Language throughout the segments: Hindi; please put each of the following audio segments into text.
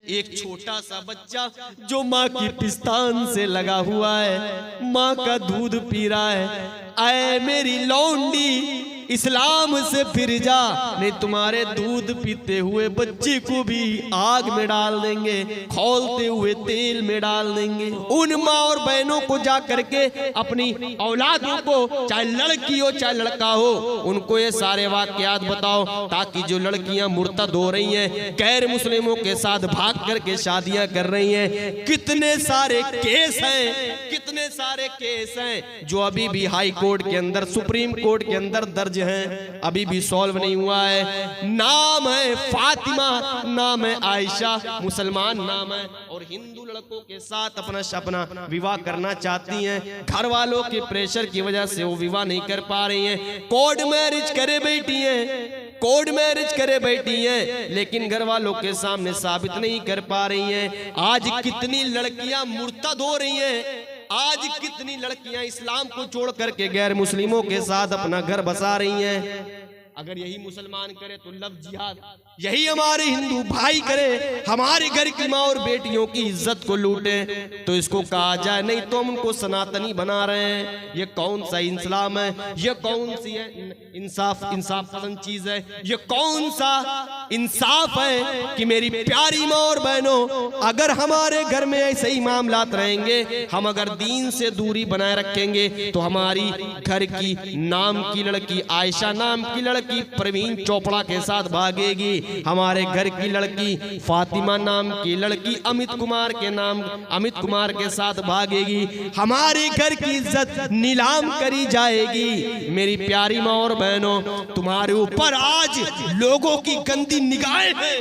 एक छोटा सा बच्चा जो माँ की पिस्तान से लगा हुआ है, माँ का दूध पी रहा है। ऐ मेरी लौंडी, इस्लाम से फिर जा, नहीं तुम्हारे दूध पीते हुए बच्चे को भी आग में डाल देंगे, खौलते हुए तेल में डाल देंगे। उन माँ और बहनों को जा करके अपनी औलादों को, चाहे लड़की हो चाहे लड़का हो, उनको ये सारे वाकयात बताओ, ताकि जो लड़कियां मुर्तद हो रही हैं, गैर मुस्लिमों के साथ भाग करके शादियां कर रही हैं, कितने सारे केस हैं, कितने सारे केस हैं जो अभी भी हाई कोर्ट के अंदर, सुप्रीम कोर्ट के अंदर दर्ज हैं, अभी भी सॉल्व नहीं हुआ है। नाम है फातिमा, नाम है आयशा, मुसलमान नाम है, और हिंदू लड़कों के साथ अपना विवाह करना चाहती हैं। घर वालों के प्रेशर की वजह से वो विवाह नहीं कर पा रही हैं। कोर्ट मैरिज करे बैठी हैं, कोर्ट मैरिज करे बैठी हैं, लेकिन घर वालों के सामने साबित नहीं कर पा रही हैं। आज कितनी लड़कियां मुर्तद हो रही हैं, आज कितनी लड़कियां इस्लाम को छोड़ करके गैर मुस्लिमों के साथ अपना घर बसा रही हैं। अगर यही मुसलमान करे तो लव जिहाद, यही हमारे हिंदू भाई करे, हमारे घर की माँ और बेटियों की इज्जत को लूटे, तो इसको कहा जाए नहीं तो हम उनको सनातनी बना रहे हैं। ये कौन सा इस्लाम है, ये कौन सी है इंसाफ पसंद चीज है, ये कौन सा इंसाफ है कि मेरी प्यारी माँ और बहनों, अगर हमारे घर में ऐसे ही मामलात रहेंगे, हम अगर दीन से दूरी बनाए रखेंगे, तो हमारी घर की नाम की लड़की, आयशा नाम की लड़की प्रवीण चोपड़ा के साथ भागेगी, हमारे घर की लड़की फातिमा नाम की लड़की अमित कुमार के साथ भागेगी, हमारे घर की इज्जत नीलाम करी जाएगी। मेरी प्यारी माँ और बहनों, तुम्हारे ऊपर आज लोगों की गंदी निगाहें हैं,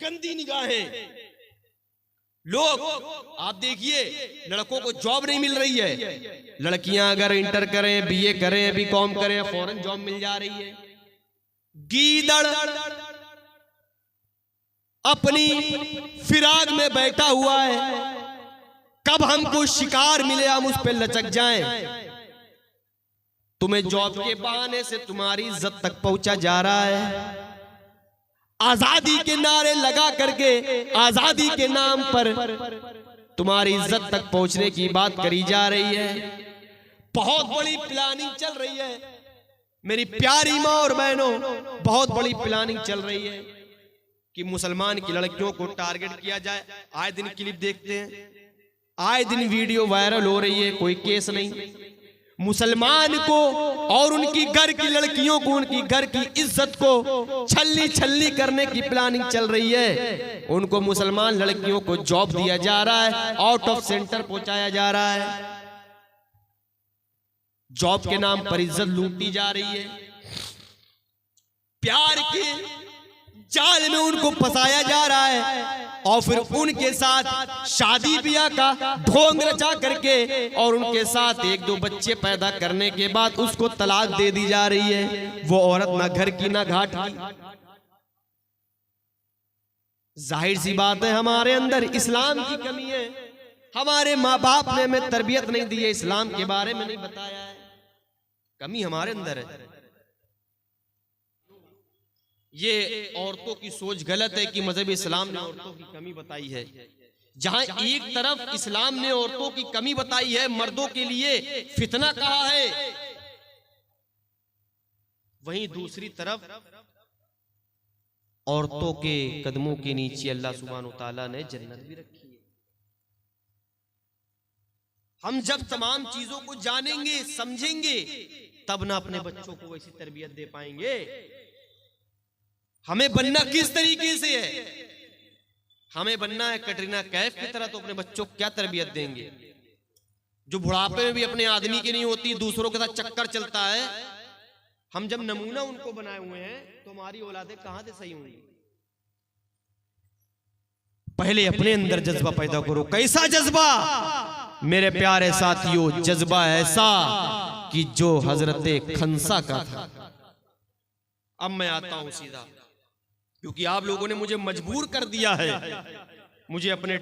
गंदी निगाहें। लोग, आप देखिए, लड़कों को जॉब नहीं मिल रही है, लड़कियां अगर इंटर करें, बीए करें, बीकॉम करें, फौरन जॉब मिल जा रही है। गीदड़ अपनी फिराक में बैठा हुआ है, कब हमको शिकार मिले हम उस पे लचक जाएं। तुम्हें जॉब के बहाने से तुम्हारी इज्जत तक पहुंचा जा रहा है। आजादी के नारे लगा करके, आजादी के नाम पर तुम्हारी इज्जत तक पहुंचने की बात करी जा रही है। बहुत बड़ी प्लानिंग चल रही है मेरी प्यारी माँ और बहनों, बहुत बड़ी प्लानिंग चल रही है कि मुसलमान की लड़कियों को टारगेट किया जाए। आए दिन क्लिप देखते हैं, आए दिन वीडियो वायरल हो रही है, कोई केस नहीं। मुसलमान को और उनकी घर की लड़कियों को, उनकी घर की इज्जत को छल्ली करने की प्लानिंग चल रही है। उनको मुसलमान लड़कियों को जॉब दिया जा रहा है, आउट ऑफ सेंटर पहुंचाया जा रहा है, जॉब के नाम पर इज्जत लूटी जा रही है, प्यार के जाल में उनको फंसाया जा रहा है, और फिर उनके साथ शादी ब्याह का ढोंग रचा करके और उनके साथ एक दो बच्चे पैदा करने के बाद उसको तलाक दे दी जा रही है। वो औरत ना घर की ना घाट की। जाहिर सी बात है, हमारे अंदर इस्लाम की कमी है, हमारे माँ बाप ने हमें तरबियत नहीं दी है, इस्लाम के बारे में नहीं बताया है, कमी हमारे अंदर है। ये औरतों की सोच गलत है कि मजहब इस्लाम ने औरतों की कमी बताई है। जहां एक तरफ इस्लाम ने औरतों की कमी बताई है, मर्दों के लिए फितना कहा है, वहीं दूसरी तरफ औरतों के कदमों के नीचे अल्लाह सुब्हानहू तआला ने जन्नत भी रखी है। हम जब तमाम चीजों को जानेंगे, समझेंगे, तब ना अपने बच्चों को वैसी तरबियत दे पाएंगे। हमें बनना किस तरीके से है? हमें बनना है कटरीना कैफ की तरह, तो अपने बच्चों को क्या तरबियत देंगे? जो बुढ़ापे में भी अपने आदमी की नहीं होती, दूसरों के साथ चक्कर चलता है। हम जब नमूना उनको बनाए हुए हैं, तो हमारी औलादें कहां से सही होंगी? पहले अपने अंदर जज्बा पैदा करो। कैसा जज्बा मेरे प्यारे साथियों? जज्बा ऐसा कि जो हजरत खंसा का था। अब मैं आता हूं सीधा, क्योंकि आप लोगों ने मुझे मजबूर कर दिया है मुझे अपने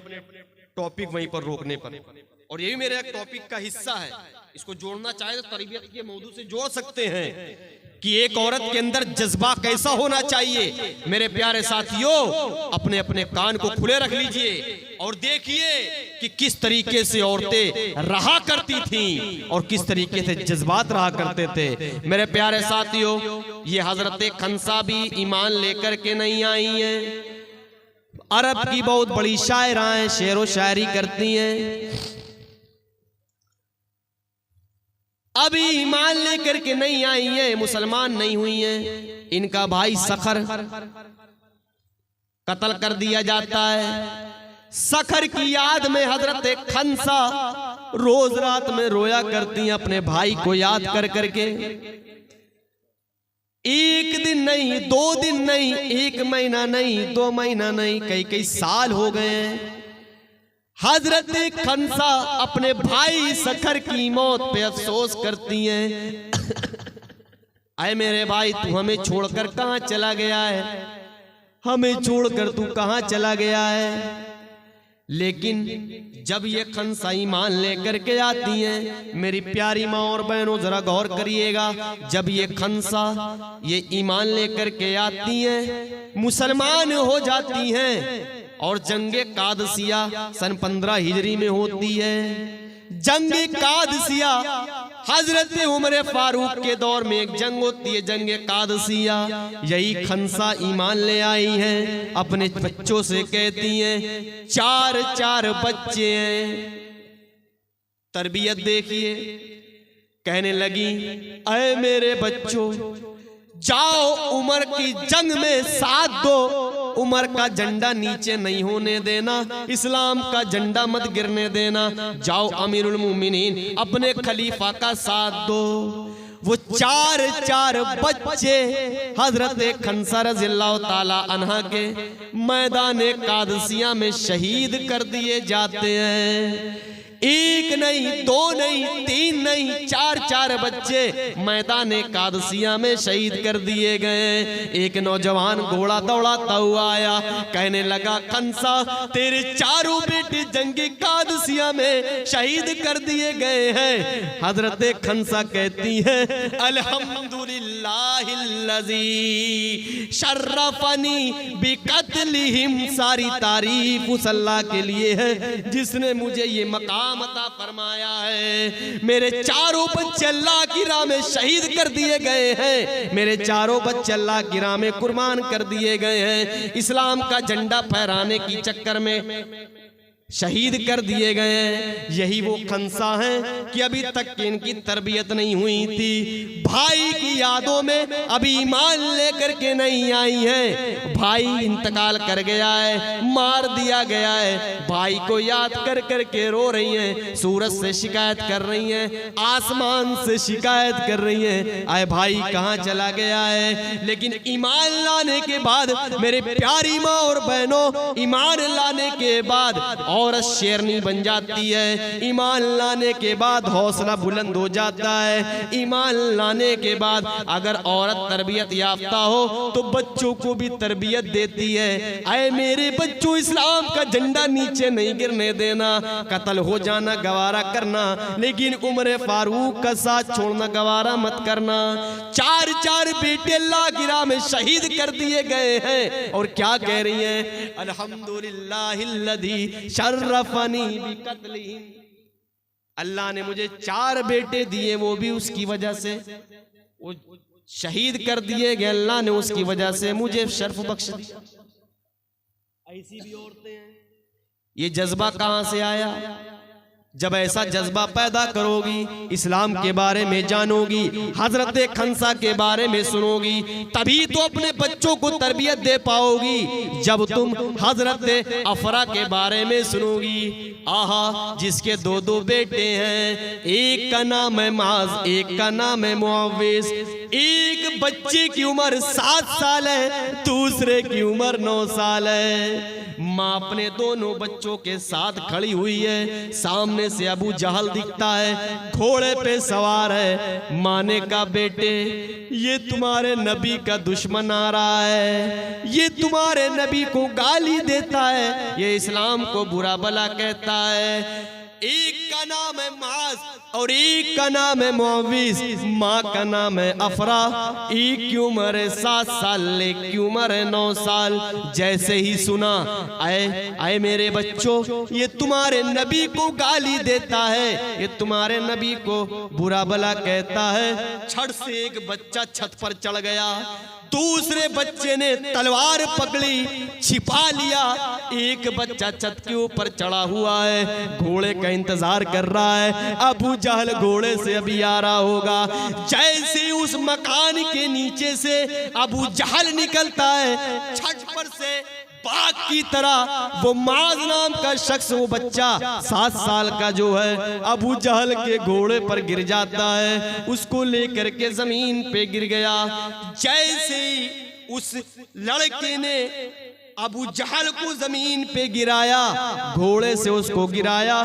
टॉपिक वहीं पर रोकने पर, और ये भी मेरे एक टॉपिक का हिस्सा है। इसको जोड़ना चाहे तो तरबियत के मौजू से जोड़ सकते हैं कि एक औरत के अंदर जज्बा कैसा होना चाहिए। मेरे प्यारे साथियों, अपने अपने कान को खुले रख लीजिए और देखिए कि किस तरीके से औरतें रहा करती थीं और किस तरीके से जज्बात रहा करते थे। मेरे प्यारे साथियों, ये हजरत खंसा भी ईमान लेकर के नहीं आई हैं। अरब की बहुत बड़ी शायरा हैं, शेर व शायरी करती हैं। अभी ईमान लेकर के नहीं आई है, मुसलमान नहीं हुई है। इनका भाई सखर कत्ल कर दिया जाता है। सखर की याद में हजरत खंसा रोज रात में रोया करती हैं अपने भाई को याद कर करके। एक दिन नहीं, 2 दिन नहीं, 1 महीना नहीं, 2 महीना नहीं, कई कई साल हो गए हैं। हजरत खंसा अपने भाई सखर की मौत पे अफसोस करती हैं। आए मेरे भाई, तू हमें छोड़कर कहां चला गया है? हमें छोड़कर तू कहां चला गया है? लेकिन जब ये खंसा ईमान लेकर के आती हैं, मेरी प्यारी माँ और बहनों जरा गौर करिएगा, जब ये खंसा ये ईमान लेकर के आती हैं, मुसलमान हो जाती हैं और जंगे कादसिया सन 15 हिजरी में होती है। जंगे कादसिया हजरत उमर फारूक के दौर में एक जंग होती है, जंगे कादसिया। यही खंसा ईमान ले आई हैं, अपने बच्चों से कहती हैं, 4 बच्चे हैं, तरबियत देखिए। कहने लगी, अय मेरे बच्चों, जाओ उमर की जंग में साथ दो, उमर का झंडा नीचे नहीं होने देना, इस्लाम का झंडा मत गिरने देना। जाओ अमीरुल मोमिनीन अपने खलीफा का साथ दो। वो 4 बच्चे हजरत खंसा रज़ियल्लाहु ताला अन्हा के मैदान कादसिया में शहीद कर दिए जाते हैं। 1 नहीं, 2 नहीं, 3 नहीं, 4 बच्चे मैदान कादसिया में शहीद कर दिए गए। एक नौजवान घोड़ा दौड़ाता हुआ आया, कहने लगा, खंसा तेरे 4 बेटे जंगे कादसिया में शहीद कर दिए गए हैं। हजरत खंसा कहती है, अल्हम्दुलिल्लाहिल्लज़ी शर्रफनी बिकत्लिहिम। सारी तारीफ उस अल्लाह के लिए है जिसने मुझे ये मकाम अता फरमाया है। मेरे 4 बच्चे अल्लाह की राह में शहीद कर दिए गए हैं, मेरे 4 बच्चे अल्लाह की राह में कुर्बान कर दिए गए हैं। इस्लाम का झंडा फहराने की चक्कर में शहीद कर दिए गए हैं। यही वो खंसा हैं कि अभी तक इनकी तरबियत नहीं हुई थी, भाई की यादों में अभी ईमान लेकर के नहीं आई हैं। भाई इंतकाल कर गया है, मार दिया गया है, भाई को याद कर कर के रो रही हैं, सूरज से शिकायत कर रही हैं, आसमान से शिकायत कर रही हैं, आए भाई कहाँ चला गया है। लेकिन ईमान लाने के बाद मेरे प्यारी माँ और बहनों, ईमान लाने के बाद औरत शेरनी बन जाती है। ईमान लाने के बाद हौसला बुलंद हो जाता है। ईमान लाने के बाद अगर औरत तरबियत याफ्ता हो तो बच्चों को भी तरबियत देती है। आए मेरे बच्चों, इस्लाम का झंडा नीचे नहीं गिरने देना, कत्ल हो जाना गवारा करना, लेकिन उमर फारूक का साथ छोड़ना गवारा मत करना। 4 बेटे अल्लाह की राह में शहीद कर दिए गए हैं और क्या कह रही हैं, अल्हम्दुलिल्लाहिल्लज़ी शर्रफनी बिकत्लिहिम। अल्लाह ने मुझे 4 बेटे दिए, वो भी उसकी वजह से, वो शहीद कर दिए गए, अल्लाह ने उसकी वजह से मुझे शर्फ बख्श दिया। ऐसी भी औरतें हैं। ये जज्बा कहां से आया? जब ऐसा जज्बा पैदा करोगी, इस्लाम के बारे में जानोगी, हजरत खंसा के बारे में सुनोगी, तभी तो अपने बच्चों को तरबियत दे पाओगी। जब तुम हजरत अफरा के बारे में सुनोगी, आहा जिसके 2 बेटे हैं, एक का नाम है माज, एक का नाम है मुआविज। एक बच्चे की उम्र 7 साल है, दूसरे की उम्र 9 साल है। माँ अपने दोनों बच्चों के साथ खड़ी हुई है, सामने से अबू जहल दिखता है, घोड़े पे सवार है। माँ ने कहा, बेटे ये तुम्हारे नबी का दुश्मन आ रहा है, ये तुम्हारे नबी को गाली देता है, ये इस्लाम को बुरा भला कहता है। एक का नाम है माज और एक का नाम है मुआविज, माँ का नाम है अफरा। एक की उम्र है 7 साल, एक की उम्र है 9 साल। जैसे ही सुना, आए मेरे बच्चों, ये तुम्हारे नबी को गाली देता है, ये तुम्हारे नबी को बुरा भला कहता है। छड़ से एक बच्चा छत पर चढ़ गया, दूसरे बच्चे ने तलवार पकड़ी, छिपा लिया। एक बच्चा छत के ऊपर चढ़ा हुआ है, घोड़े का इंतजार कर रहा है। अबू जहल घोड़े से अभी आ रहा होगा। जैसे उस मकान के नीचे से अबू जहल निकलता है, छत पर से बाघ की तरह वो माज नाम का शख्स, वो बच्चा 7 साल का जो है, अबू जहल के घोड़े पर गिर जाता है। उसको लेकर के जमीन पे गिर गया। जैसे ही उस लड़के ने अबू जहल को जमीन पे गिराया, घोड़े से उसको गिराया,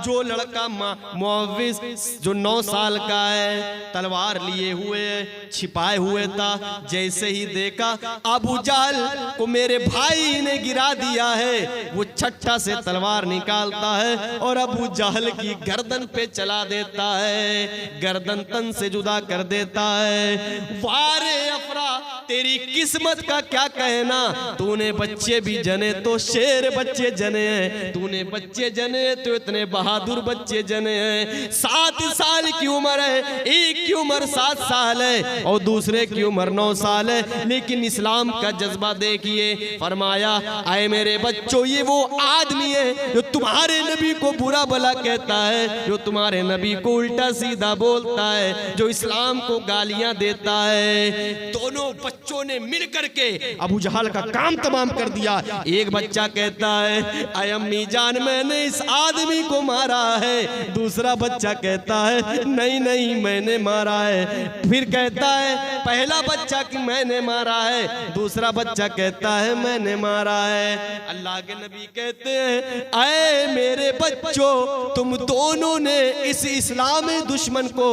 जो लड़का मुआविज जो 9 साल का है, तलवार लिए हुए छिपाए हुए था, जैसे ही देखा अबू जहल को मेरे भाई ने गिरा दिया है, वो छट्टा से तलवार निकालता है और अबू जहल की गर्दन पे चला देता है, गर्दन तन से जुदा कर देता है। वारे अफरा, तेरी किस्मत का क्या कहना, तूने बच्चे भी जने तो शेर बच्चे जने हैं, तूने बच्चे जने तो इतने बहादुर बच्चे जने हैं। 7 साल की उम्र है, एक की उम्र 7 साल है और दूसरे की उम्र 9 साल है, लेकिन इस्लाम का जज्बा देखिए। फरमाया, आए मेरे बच्चों, ये वो आदमी है जो तुम्हारे नबी को बुरा भला कहता है, जो तुम्हारे नबी को उल्टा सीधा बोलता है, जो इस्लाम को गालियां देता है। दोनों बच्चों ने मिल करके अबू जहल का काम तमाम कर दिया। एक बच्चा कहता है, आय अम्मी जान, मैंने इस आदमी को मारा है। दूसरा बच्चा कहता है, नहीं नहीं मैंने मारा है। फिर कहता है पहला बच्चा कि मैंने मारा है, दूसरा बच्चा कहता है मैंने मारा है। अल्लाह के नबी कहते हैं, आए मेरे बच्चों, तुम दोनों ने इस इस्लामी दुश्मन को,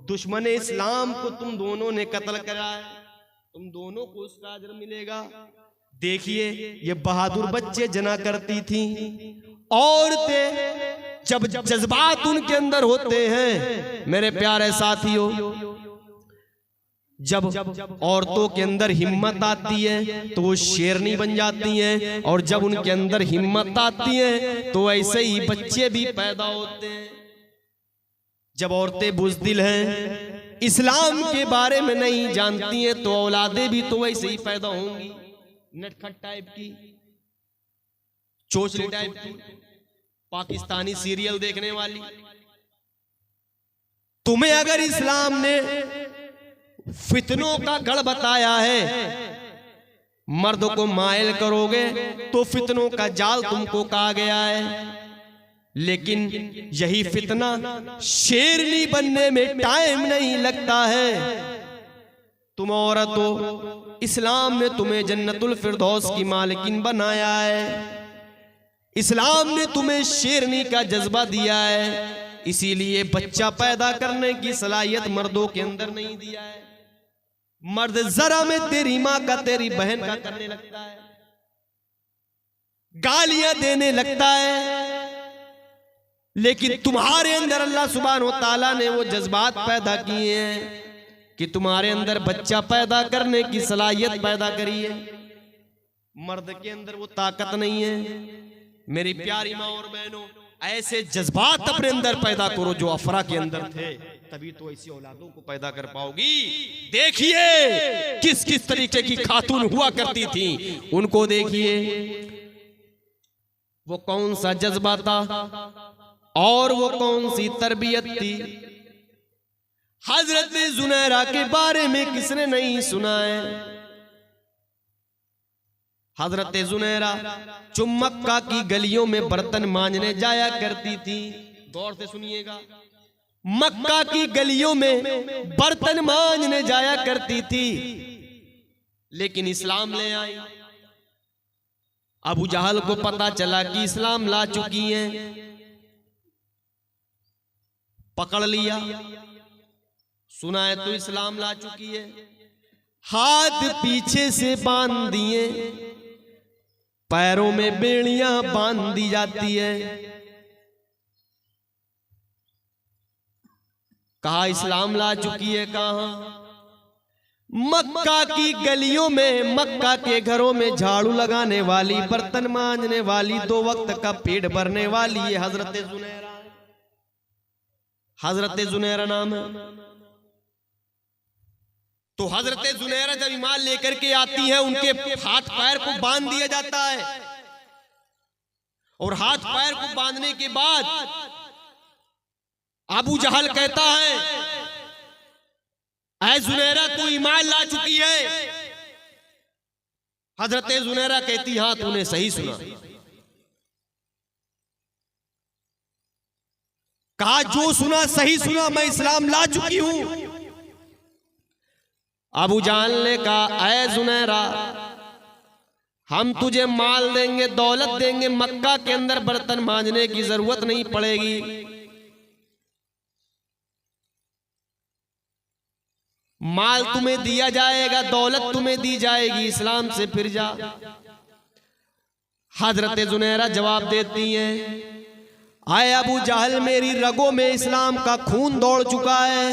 दुश्मन इस्लाम को तुम दोनों ने कत्ल करा है, तुम दोनों को उसका अजर मिलेगा। देखिए, ये बहादुर बच्चे जना करती थी। औरतें जब जज्बात उनके अंदर होते हैं, मेरे प्यारे साथियों, जब औरतों के अंदर हिम्मत आती है तो वो शेरनी बन जाती हैं, और जब उनके अंदर हिम्मत आती है तो ऐसे ही बच्चे भी पैदा होते हैं। जब औरतें बुज़दिल हैं, इस्लाम के बारे में नहीं जानती हैं, तो औलादे भी तो वैसे ही पैदा होंगी, नटखट टाइप की, चोचली टाइप की, पाकिस्तानी सीरियल देखने वाली। तुम्हें अगर इस्लाम ने फितनों का गढ़ बताया है, मर्द को मायल करोगे तो फितनों का जाल तुमको कहा गया है, लेकिन यही फितना शेरनी बनने में टाइम नहीं लगता है। तुम औरत हो, इस्लाम ने तुम्हें जन्नतुल फिरदौस की मालिकिन बनाया है, इस्लाम ने तुम्हें शेरनी का जज्बा दिया है, इसीलिए बच्चा पैदा करने की सलाहियत मर्दों के अंदर नहीं दिया है। मर्द जरा में तेरी माँ का, तेरी बहन का करने लगता है, गालियां देने लगता है, लेकिन तुम्हारे अंदर अल्लाह सुब्हानहू व तआला ने वो जज्बात पैदा किए हैं कि तुम्हारे अंदर बच्चा पैदा करने की सलाहियत पैदा करी है। मर्द के अंदर वो ताकत नहीं है। मेरी प्यारी माँ और बहनों, ऐसे जज्बात अपने अंदर पैदा करो जो अफरा के अंदर थे, तभी तो ऐसी औलादों को पैदा कर पाओगी। देखिए किस किस तरीके की खातून हुआ करती थी, उनको देखिए, वो कौन सा जज्बा था और वो कौन सी तरबियत थी। हजरत जुनैरा के बारे में किसने नहीं सुना है। हजरत जुनैरा जो मक्का की गलियों में बर्तन मांजने जाया करती थी, गौर से सुनिएगा, मक्का की गलियों में बर्तन मांजने जाया करती थी, लेकिन इस्लाम ले आई। अबू जहल को पता चला कि इस्लाम ला चुकी है, पकड़ लिया, सुना है तो इस्लाम ला चुकी है, हाथ पीछे से बांध दिए, पैरों में बेड़ियां बांध दी जाती है, कहा इस्लाम ला चुकी है। कहां? मक्का की गलियों में, मक्का के घरों में झाड़ू लगाने वाली, बर्तन मांजने वाली, 2 वक्त का पेट भरने वाली ये हजरत जुनैरा। हजरत जुनैरा नाम है। तो हजरत जुनैरा जब ईमान लेकर के आती है, उनके हाथ पैर को बांध दिया जाता है, और हाथ पैर को बांधने के बाद अबू जहल कहता है, ऐ जुनैरा तू ईमान ला चुकी है? हजरत जुनैरा कहती हां तूने सही सुना। कहा जो सुना सही सुना, मैं इस्लाम ला चुकी हूं। अबू जान ने कहा ऐ जुनैरा, हम तुझे माल देंगे, दौलत देंगे, मक्का के अंदर बर्तन मांजने की जरूरत नहीं पड़ेगी। माल तुम्हें दिया जाएगा, दौलत तुम्हें दी जाएगी, इस्लाम से फिर जा। हजरत जुनैरा जवाब देती हैं, आए अबू जहल, मेरी रगों में इस्लाम का खून दौड़ चुका है,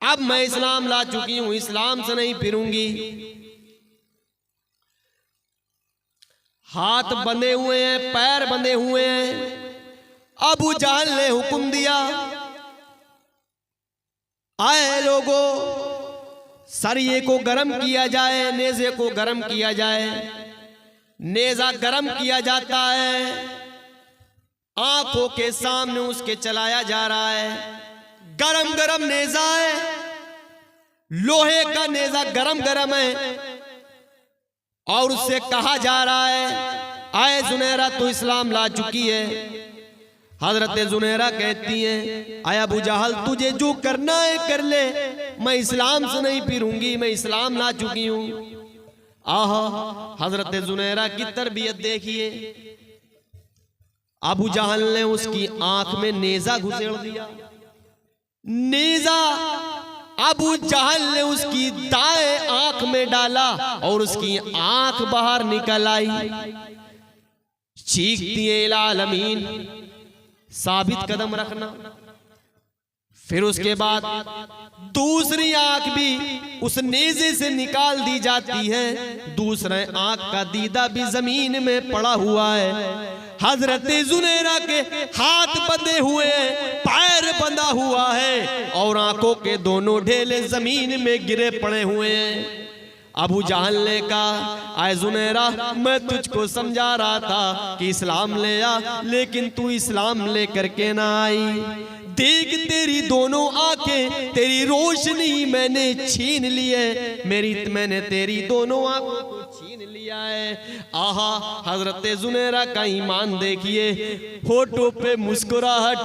अब मैं इस्लाम ला चुकी हूं, इस्लाम से नहीं फिरूंगी। हाथ बंधे हुए हैं, पैर बंधे हुए हैं। अबू जहल ने हुक्म दिया, आए लोगों, सरिये को गरम किया जाए, नेज़े को गरम किया जाए। नेज़ा गरम किया जाता है, आंखों के सामने उसके चलाया जा रहा है। गरम गरम नेज़ा है, लोहे का नेज़ा गरम गरम है, और उससे कहा जा रहा है, आए जुनैरा तू इस्लाम ला चुकी है। हजरत जुनैरा कहती हैं, आया अबू जहल, तुझे जो करना है कर ले, मैं इस्लाम से नहीं फिरूंगी, मैं इस्लाम ला चुकी हूं। आहा, हजरत जुनैरा की तरबियत देखिए। अबू जहल ने उसकी आंख में नेज़ा घुसेड़ दिया। नेज़ा अबू जहल ने उसकी दाएं आंख में डाला और उसकी आंख बाहर निकल आई। चीखती है इला आलमीन, साबित कदम रखना। फिर उसके बाद दूसरी आंख भी उस नेज़े से निकाल दी जाती है। दूसरे आंख का दीदा भी जमीन में पड़ा हुआ है। हजरत जुनैरा के हाथ बंधे हुए हैं, पैर बंधा हुआ है, और आंखों के दोनों ढेले जमीन में गिरे पड़े हुए हैं। अबू जहल ने कहा, आए जुनैरा, मैं तुझको समझा रहा था कि इस्लाम ले आ, लेकिन तू इस्लाम ले करके ना आई। देख तेरी दोनों आंखें, तेरी रोशनी मैंने छीन ली है, मैंने तेरी दोनों आंखों को छीन लिया है। आहा, हजरत जुनैरा का ईमान देखिए, होठों पे मुस्कुराहट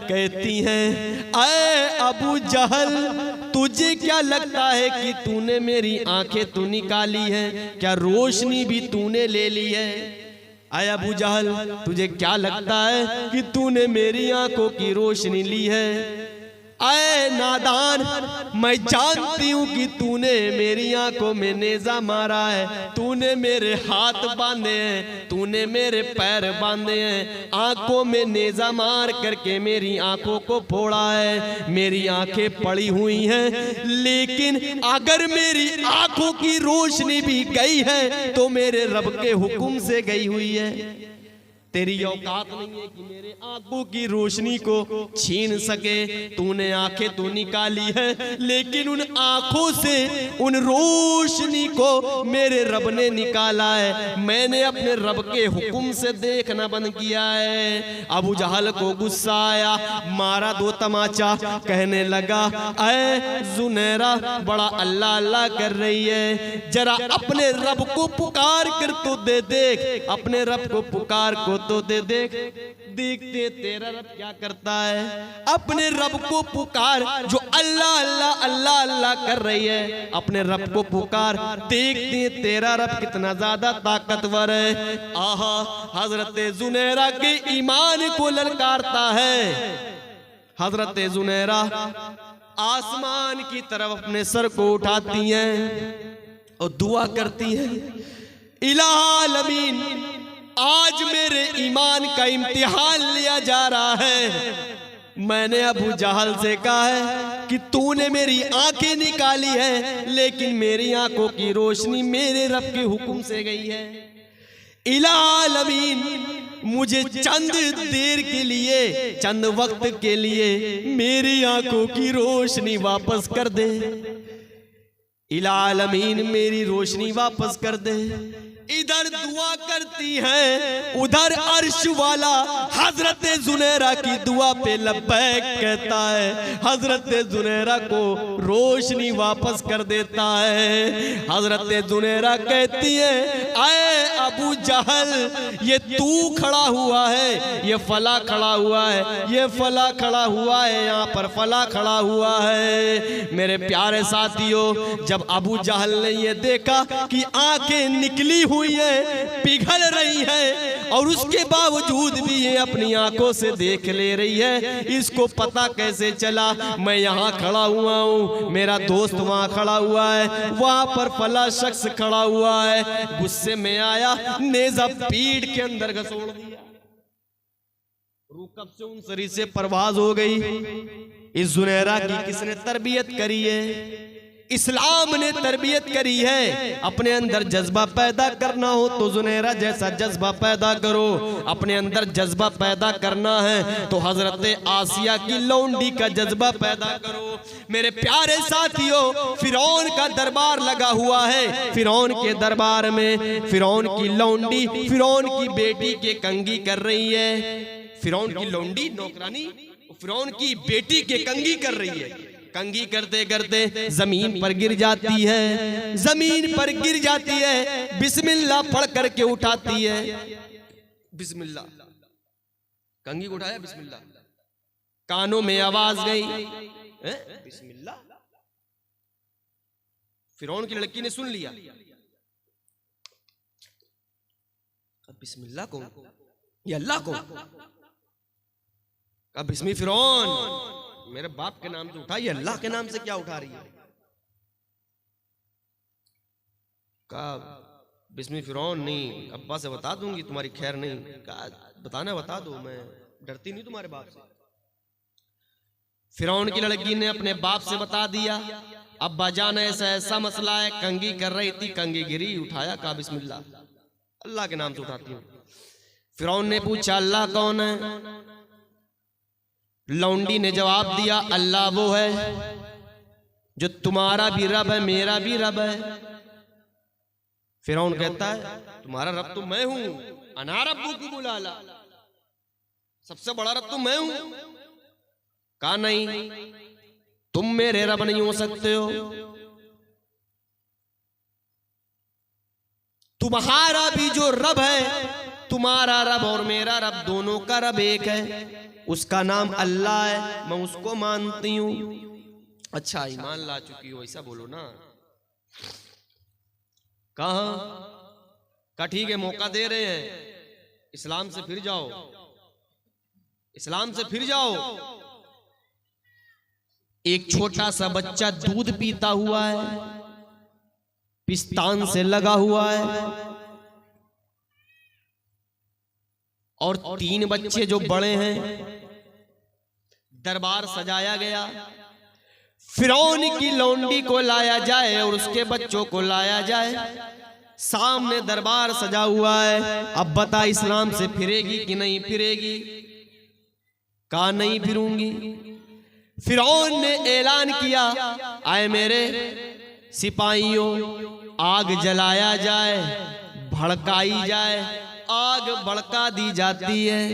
कहती हैं, आए अबू जहल, तुझे क्या लगता है कि तूने मेरी आंखें तू निकाली है? क्या रोशनी भी तूने ले ली है? आया अबू जहल, तुझे क्या लगता है कि तूने मेरी आंखों की रोशनी ली है? आए नादान, मैं जानती हूं कि तूने मेरी आंखों में नेज़ा मारा है, तूने मेरे हाथ बांधे हैं, तूने मेरे पैर बांधे हैं, आंखों में नेज़ा मार करके मेरी आंखों को फोड़ा है, मेरी आंखें पड़ी हुई हैं। लेकिन अगर मेरी आंखों की रोशनी भी गई है तो मेरे रब के हुक्म से गई हुई है। तेरी औकात नहीं है कि मेरे आंखों की रोशनी को छीन सके। तूने आंखें तो निकाली है, लेकिन उन आंखों से उन रोशनी को मेरे रब ने निकाला है। मैंने अपने रब के हुक्म से देखना बंद किया है। अबू जहल को गुस्सा आया, मारा 2 तमाचा, कहने लगा, ऐ जुनैरा, बड़ा अल्लाह अल्लाह कर रही है, जरा अपने रब को पुकार कर तो दे देख, अपने रब को पुकार को तो दे देख। देखते तेरा रब क्या करता है। अपने रब को पुकार, जो अल्लाह अल्लाह अल्लाह अल्लाह कर रही है, अपने रब को पुकार, देखते तेरा रब कितना ज्यादा ताकतवर है। आहा, हजरत जुनैरा के ईमान को ललकारता है। हजरत जुनैरा आसमान की तरफ अपने सर को उठाती हैं और दुआ करती हैं, इलाहा आलमीन, आज मेरे ईमान का इम्तिहान लिया जा रहा है। मैंने अबू जहल से कहा है कि तूने मेरी आंखें निकाली है, लेकिन मेरी आंखों की रोशनी मेरे रब के हुक्म से गई है। इलालमीन मुझे चंद देर के लिए, चंद वक्त के लिए मेरी आंखों की रोशनी वापस कर दे। इलालमीन मेरी रोशनी वापस कर दे। इधर दुआ करती है, उधर अर्श वाला हजरत जुनैरा की दुआ पे लब्बैक कहता है। हजरत जुनैरा को रोशनी वापस कर देता है। हजरत जुनैरा कहती है, आए अबू जहल, ये तू खड़ा हुआ है, ये फला खड़ा हुआ है, ये फला खड़ा हुआ है, यहाँ पर फला खड़ा हुआ है। मेरे प्यारे साथियों, जब अबू जहल ने ये देखा कि आंखें निकली हुई है, पिघल रही है, और उसके बावजूद भी ये अपनी आंखों से देख ले रही है, इसको पता कैसे चला? मैं यहाँ खड़ा हुआ हूँ, मेरा दोस्त वहाँ खड़ा हुआ है, वहाँ पर फला शख्स खड़ा हुआ है। गुस्से में आया, नेज़ा पीठ के अंदर घसोड़ दिया। रूह कब से उन सरी से परवाज हो गई। इस जुनैरा की किसने तरबियत करी है? इस्लाम ने तरबियत करी है। अपने अंदर जज्बा पैदा करना हो तो जुनैरा जैसा जज्बा पैदा करो। अपने अंदर जज्बा पैदा करना है तो हजरत आसिया की लौंडी का जज्बा पैदा करो। मेरे प्यारे साथियों, फिरौन का दरबार लगा हुआ है। फिरौन के दरबार में फिरौन की लौंडी फिरौन की बेटी के कंगी कर रही है। फिरौन की लौंडी नौकरानी फिरौन की बेटी के कंगी कर रही है। कंगी करते करते जमीन पर गिर जाती है। जमीन पर गिर जाती है, बिस्मिल्लाह पढ़ करके उठाती है। बिस्मिल्लाह, कंगी को उठाया, बिस्मिल्लाह। कानों में आवाज गई, बिस्मिल्लाह। फिरौन की लड़की ने सुन लिया, बिस्मिल्लाह कौन? ये अल्लाह कौन? कहा बिस्मी फिरौन, मेरे बाप के नाम से उठा, ये अल्लाह के नाम से क्या उठा रही है? कहा बिस्मी फिरौन नहीं, अब्बा से बता दूंगी, तुम्हारी खैर नहीं। कहा बताना, बता दो, मैं डरती नहीं तुम्हारे बाप से। फिरौन की लड़की ने अपने बाप से बता दिया, अब्बा जान ऐसा ऐसा मसला है, कंगी कर रही थी, कंगी गिरी, उठाया, कहा बिस्मिल्लाह, अल्लाह के नाम से उठाती हूँ। फिरौन ने पूछा अल्लाह कौन है? लौंडी ने जवाब दिया, अल्लाह वो है जो तुम्हारा भी रब है, मेरा भी रब है। फिरौन कहता है तुम्हारा रब तो मैं हूं, अना रब्बुकुम बुलाला, सबसे बड़ा रब तो मैं हूं। कहा नहीं, तुम मेरे रब नहीं हो सकते हो, तुम्हारा भी जो रब है, तुम्हारा रब और मेरा रब दोनों का रब एक है, उसका नाम अल्लाह है, मैं उसको मानती हूं। अच्छा ईमान ला चुकी हो, ऐसा बोलो ना। कहा ठीक है, मौका दे रहे हैं, इस्लाम से फिर जाओ, इस्लाम से फिर जाओ। एक छोटा सा बच्चा दूध पीता हुआ है, पिस्तान से लगा हुआ है, और 3 बच्चे जो बड़े हैं। दरबार सजाया गया, फिरौन की लौंडी को लाया जाए और उसके बच्चों को लाया जाए। सामने दरबार सजा हुआ है। अब बता इस्लाम से फिरेगी कि नहीं फिरेगी? कहा नहीं फिरूंगी। फिरौन ने ऐलान किया, आए मेरे सिपाहियों, आग जलाया जाए, भड़काई जाए। आग भड़का दी जाती है,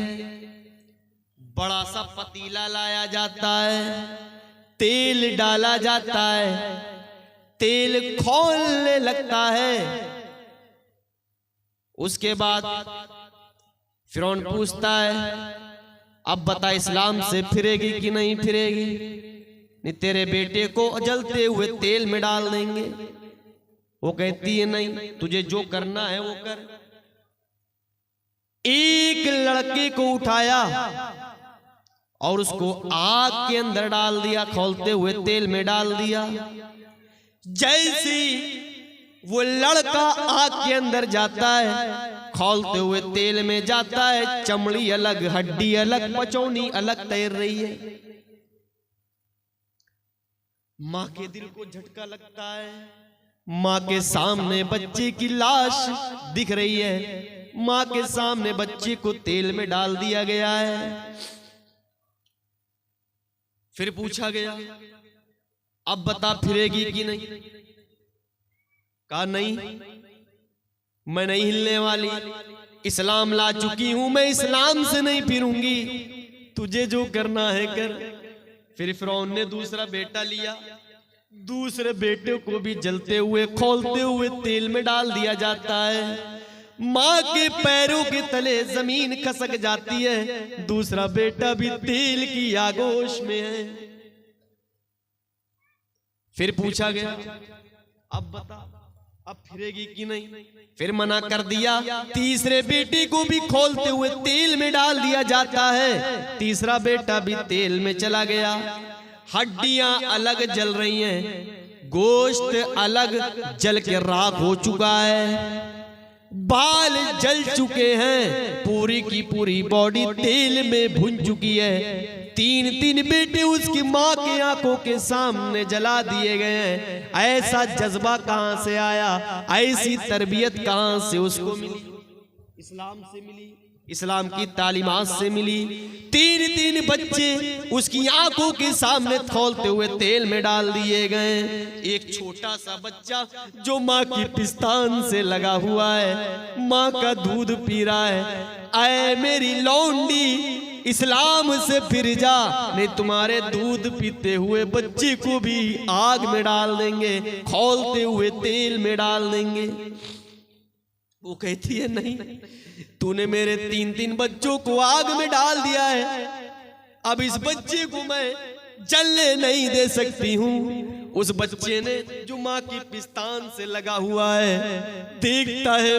बड़ा सा पतीला लाया जाता है, तेल डाला जाता है, तेल खौलने लगता है। उसके बाद फिरौन पूछता है, अब बता इस्लाम से फिरेगी कि नहीं फिरेगी? नहीं, तेरे बेटे को जलते हुए तेल में डाल देंगे। वो कहती है नहीं, तुझे जो करना है वो कर। एक लड़के को उठाया और उसको आग के अंदर डाल दिया, खौलते हुए तेल में डाल दिया। जैसे वो लड़का आग के अंदर जाता है, खौलते हुए तेल में जाता है, चमड़ी अलग, हड्डी अलग, पचौनी अलग तैर रही है। माँ के दिल को झटका लगता है। माँ के सामने बच्चे की लाश दिख रही है, माँ के सामने बच्चे को तेल में डाल दिया गया है। फिर पूछा गया, अब बता फिरेगी कि नहीं? कहा नहीं, मैं नहीं हिलने वाली, इस्लाम ला चुकी हूं, मैं इस्लाम से नहीं फिरूंगी, तुझे जो करना है कर। फिर फिरौन ने दूसरा बेटा लिया, दूसरे बेटे को भी जलते हुए खौलते हुए तेल में डाल दिया जाता है। माँ के पैरों के तले जमीन खसक जाती है, दूसरा बेटा भी तेल की आगोश में है। फिर पूछा गया, अब बता अब फिरेगी कि नहीं? फिर मना कर दिया। तीसरे बेटे को भी खोलते हुए तेल में डाल दिया जाता है, तीसरा बेटा भी तेल में चला गया। हड्डियां अलग जल रही हैं, गोश्त अलग जल के राख हो चुका है, बाल जल चुके हैं, पूरी की पूरी बॉडी तेल में भुन चुकी है। तीन तीन बेटे उसकी माँ की आंखों के सामने जला दिए गए हैं। ऐसा जज्बा कहां से आया? ऐसी तरबियत कहां से उसको मिली? इस्लाम से मिली, इस्लाम की तालीमात से मिली। तीन तीन बच्चे उसकी आंखों के सामने खौलते हुए तेल में डाल दिए गए। एक छोटा सा बच्चा जो माँ की पिस्तान से लगा हुआ है, माँ का दूध पी रहा है। ऐ मेरी लौंडी, इस्लाम से फिर जा, नहीं तुम्हारे दूध पीते हुए बच्चे को भी आग में डाल देंगे, खौलते हुए तेल में डाल देंगे। वो कहती है नहीं, तूने मेरे तीन तीन बच्चों को आग में डाल दिया है, अब इस बच्चे को मैं जलने नहीं दे सकती हूँ। उस बच्चे ने जो माँ की पिस्तान से लगा हुआ है, देखता है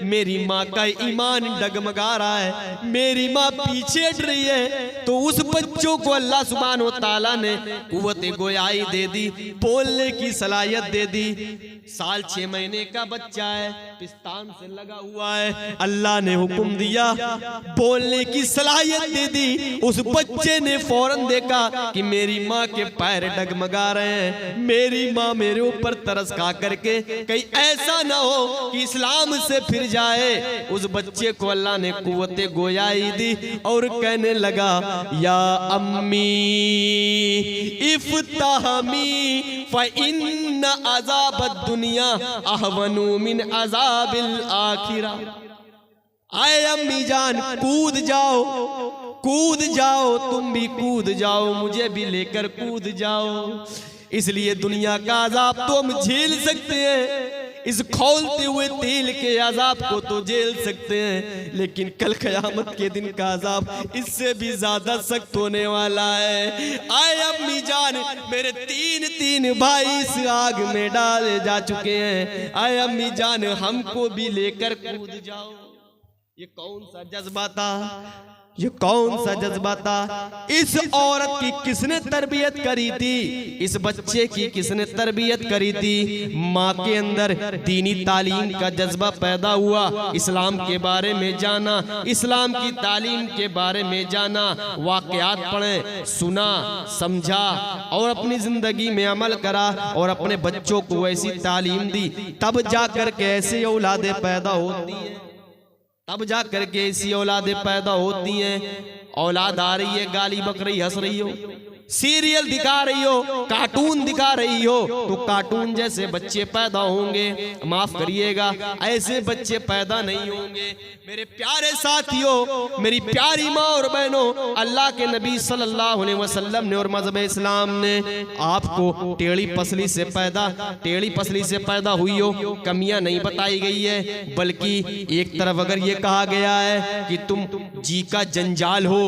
मेरी माँ का ईमान डगमगा रहा है, मेरी माँ पीछे हट रही है, तो उस बच्चों को अल्लाह सुब्हान व तआला ने कुव्वत गोयाई दे दी, बोलने की सलाहियत दे दी। साल 6 महीने का बच्चा है, पिस्तान से लगा हुआ है, अल्लाह ने हुक्म दिया, बोलने की सलाहियत दे दी। उस बच्चे ने फौरन देखा कि मेरी माँ के पैर डगमगा रहे हैं, मेरी माँ मेरे ऊपर तरस खा करके कहीं ऐसा ना हो कि इस्लाम से फिर जाए। उस बच्चे को अल्लाह ने कुव्वत गोयाई दी और कहने लगा, या अम्मी इफ्ताहमी फ़इन्न अज़ाबद दुनिया अहवनु मिन अज़ाबिल आखिरा। आए अम्मी जान, कूद जाओ, कूद जाओ, तुम भी कूद जाओ, मुझे भी लेकर कूद जाओ। इसलिए दुनिया का अजाब तो हम झेल सकते हैं, इस खौलते हुए तेल के अजाब को तो झेल सकते हैं, लेकिन कल क़यामत के दिन का अजाब इससे भी ज्यादा सख्त होने वाला है। आए अम्मी जान, मेरे तीन तीन भाई इस आग में डाले जा चुके हैं, आए अम्मी जान हमको भी लेकर कूद जाओ। ये कौन सा जज्बा था? ये कौन सा जज्बा था? इस औरत की किसने तरबियत करी थी? इस बच्चे की किसने तरबियत करी थी? माँ के अंदर दीनी तालीम का जज्बा पैदा हुआ, इस्लाम के बारे में जाना, इस्लाम की तालीम के बारे में जाना, वाक़यात पढ़े, सुना, समझा और अपनी जिंदगी में अमल करा और अपने बच्चों को ऐसी तालीम दी, तब जाकर के ऐसी औलादें पैदा होती हैं, तब जा करके ऐसी औलादें पैदा होती हैं। औलाद आ रही है, गाली बक रही, हंस रही हो, सीरियल दिखा रही हो, कार्टून दिखा रही हो, तो कार्टून जैसे बच्चे पैदा होंगे, माफ करिएगा ऐसे बच्चे पैदा नहीं होंगे। मेरे प्यारे साथियों, मेरी प्यारी माँ और बहनों, अल्लाह के नबी सल्लल्लाहु अलैहि वसल्लम ने और मज़हब इस्लाम ने आपको टेढ़ी पसली से पैदा हुई हो, कमियां नहीं बताई गई है, बल्कि एक तरफ अगर ये कहा गया है कि तुम जी का जंजाल हो,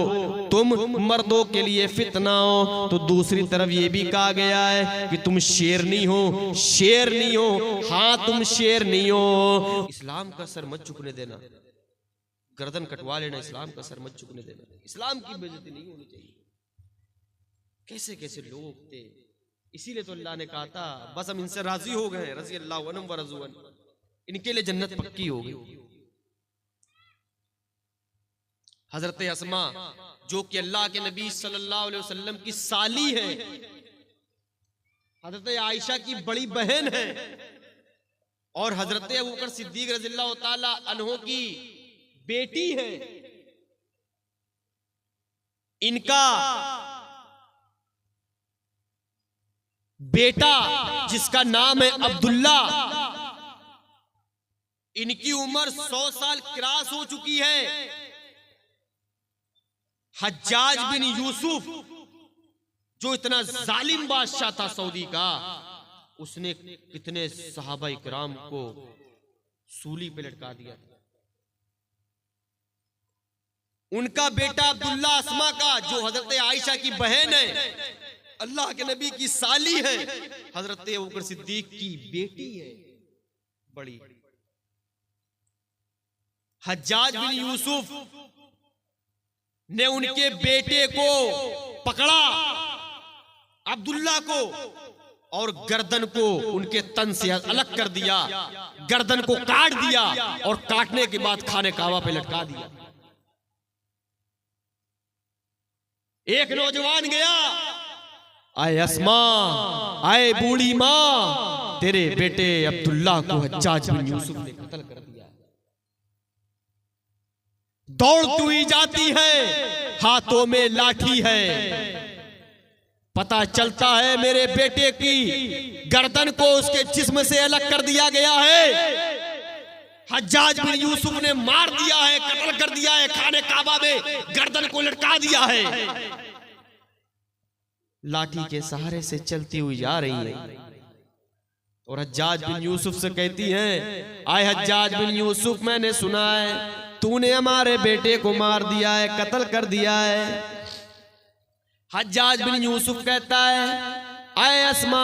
तुम मर्दों के लिए फितना हो, तो दूसरी तरफ ये भी कहा गया है कि तुम शेरनी हो, शेरनी हो, हाँ तुम शेरनी हो। इस्लाम का सर मत झुकने देना, गर्दन कटवा लेना, इस्लाम का सर मत झुकने देना, इस्लाम की बेइज्जती नहीं होनी चाहिए। कैसे कैसे लोग थे, इसीलिए तो अल्लाह ने कहा था बस हम इनसे राजी हो गए, रज़ी अल्लाहु अन्हुम व रज़ू अन्हु, इनके लिए जन्नत पक्की हो गई। हजरत अस्मा जो कि अल्लाह के नबी सल्लल्लाहु अलैहि वसल्लम की साली है, हजरत आयशा की बड़ी बहन है और हजरत अबू बकर सिद्दीक रज़ियल्लाहु ताला अन्हो की बेटी है। इनका बेटा जिसका नाम है अब्दुल्ला, इनकी उम्र 100 साल क्रॉस हो चुकी है। हज्जाज बिन यूसुफ जो इतना जालिम बादशाह था सऊदी का, उसने कितने सहाबा इकराम को सूली पे लटका दिया। उनका बेटा अब्दुल्ला अस्मा का, जो हजरत आयशा की बहन है, अल्लाह के नबी की साली है, हजरत अबू बकर सिद्दीक की बेटी है बड़ी। हज्जाज बिन यूसुफ ने उनके बेटे को पकड़ा, अब्दुल्ला को, और गर्दन को उनके तन से अलग कर दिया, गर्दन को काट दिया और काटने के बाद खाने काबा पे लटका दिया। एक नौजवान गया, आए अस्मा, आए बूढ़ी मां, तेरे बेटे अब्दुल्ला को हज्जाज बिन यूसुफ ने कत्ल कर दिया। दौड़ती हुई जाती है, हाथों में लाठी है। पता चलता है मेरे बेटे की गर्दन को उसके जिस्म से अलग कर दिया गया है। हज्जाज बिन यूसुफ ने मार दिया है, कत्ल कर दिया है, खाने काबा में गर्दन को लटका दिया है। लाठी के सहारे से चलती हुई जा रही है और हज्जाज बिन यूसुफ से कहती है, आए हज्जाज बिन यूसुफ, मैंने सुना है तूने हमारे बेटे को मार दिया है, कत्ल कर दिया है। हज्जाज बिन यूसुफ कहता है, आए अस्मा,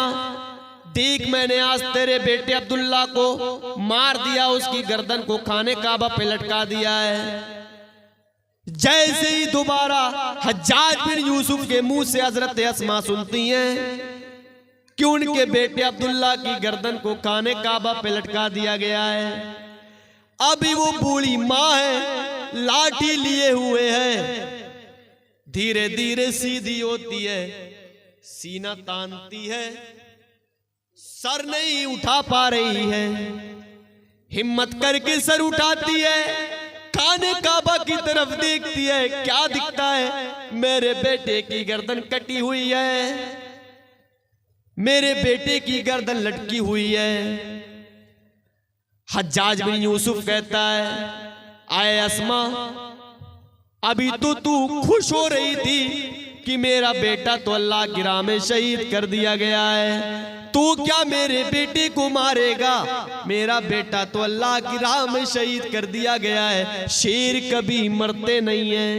देख मैंने आज तेरे बेटे अब्दुल्ला को मार दिया, उसकी गर्दन को खाने काबा पे लटका दिया है। जैसे ही दोबारा हज्जाज बिन यूसुफ के मुंह से हजरत अस्मा सुनती हैं कि उनके बेटे अब्दुल्ला की गर्दन को खाने काबा पे लटका दिया गया है, अभी वो बूढ़ी माँ है, लाठी लिए हुए है, धीरे धीरे सीधी होती है, सीना तानती है, सर नहीं उठा पा रही है, हिम्मत करके सर उठाती है, खाने काबा की तरफ देखती है, क्या दिखता है? मेरे बेटे की गर्दन कटी हुई है, मेरे बेटे की गर्दन लटकी हुई है। हज्जाज बिन यूसुफ कहता है, आए अस्मा, अभी तो तू खुश हो रही थी कि मेरा बेटा तो अल्लाह की राह में शहीद कर दिया गया है, तू क्या मेरे बेटे को मारेगा? मेरा बेटा तो अल्लाह की राह में शहीद कर दिया गया है। शेर कभी मरते नहीं है,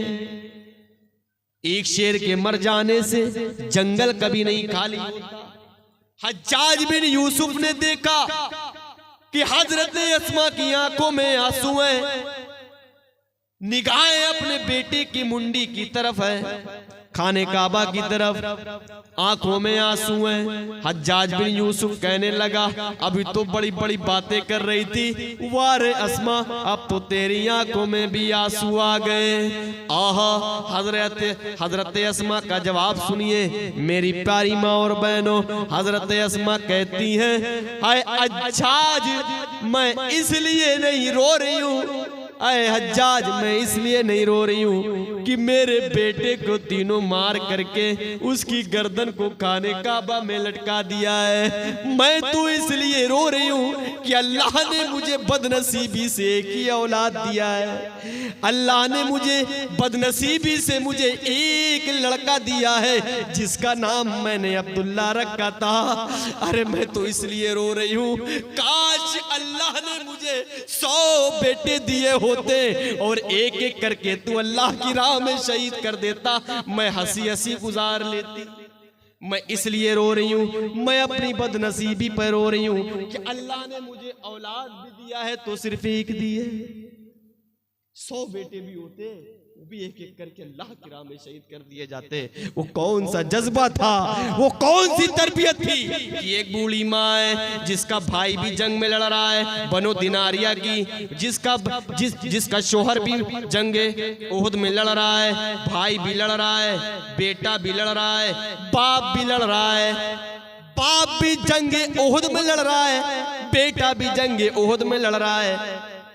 एक शेर के मर जाने से जंगल कभी नहीं खाली होता। हज्जाज बिन यूसुफ ने देखा कि हजरत अस्मा की आंखों में आंसू हैं, निगाहें अपने बेटे की मुंडी की तरफ है, खाने काबा की तरफ, आंखों में आंसू हैं। हज्जाज बिन यूसुफ कहने लगा, अभी तो बड़ी बड़ी बातें कर रही थी, वारे अस्मा, अब तो तेरी आंखों में भी आंसू आ गए। आहा, हजरत अस्मा का जवाब सुनिए मेरी प्यारी माँ और बहनों। हजरत अस्मा कहती हैं, हाय हज्जाज, मैं इसलिए नहीं रो रही हूँ, आए हज्जाज, मैं इसलिए नहीं रो रही हूँ कि मेरे बेटे को तीनों मार करके उसकी गर्दन को खाने काबा में लटका दिया है। मैं तो इसलिए रो रही हूँ कि अल्लाह ने मुझे बदनसीबी से एक ही औलाद दिया है, अल्लाह ने मुझे बदनसीबी से मुझे एक लड़का दिया है जिसका नाम मैंने अब्दुल्ला रखा था। अरे मैं तो इसलिए रो रही हूँ, काश अल्लाह ने मुझे 100 बेटे दिए होते और एक एक करके तू अल्लाह की राह में शहीद कर देता, मैं हंसी हंसी गुजार लेती। मैं इसलिए रो रही हूँ, मैं अपनी बदनसीबी पर रो रही हूँ कि अल्लाह ने मुझे औलाद भी दिया है तो सिर्फ एक दी है, 100 बेटे भी होते वो भी एक एक करके अल्लाह की राह में शहीद कर दिए जाते। वो कौन सा जज्बा था, वो कौन सी तरबियत थी कि एक बूढ़ी माँ है जिसका भाई भी जंग में लड़ रहा है, बनो दिनारिया की, जिसका शोहर भी जंगे ओहद में लड़ रहा है, भाई भी लड़ रहा है, बेटा भी लड़ रहा है, बाप भी लड़ रहा है, बाप भी जंगे ओहद में लड़ रहा है, बेटा भी जंगे ओहद में लड़ रहा है,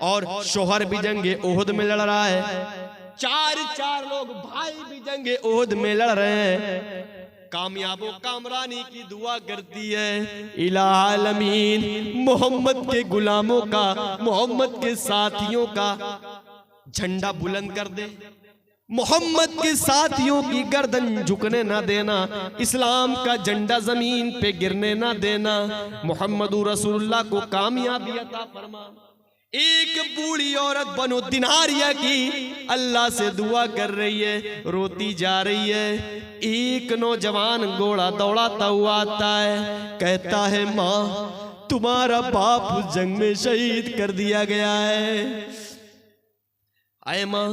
और शोहर भी जंगे ओहद में लड़ रहा है। चार लोग भाई भी जंगे ओहद में लड़ रहे हैं। कामयाबो कामरानी की दुआ करती है, इलामीन मोहम्मद के गुलामों का, मोहम्मद के साथियों का झंडा बुलंद कर दे, मोहम्मद के साथियों की गर्दन झुकने ना देना, इस्लाम का झंडा जमीन पे गिरने ना देना, मोहम्मद रसूलुल्लाह को कामयाबी अता फरमा। एक बूढ़ी औरत बनो दिनारिया की अल्लाह से दुआ कर रही है, रोती जा रही है। एक नौजवान घोड़ा दौड़ाता हुआ आता है, कहता है माँ तुम्हारा बाप उस जंग में शहीद कर दिया गया है। आए माँ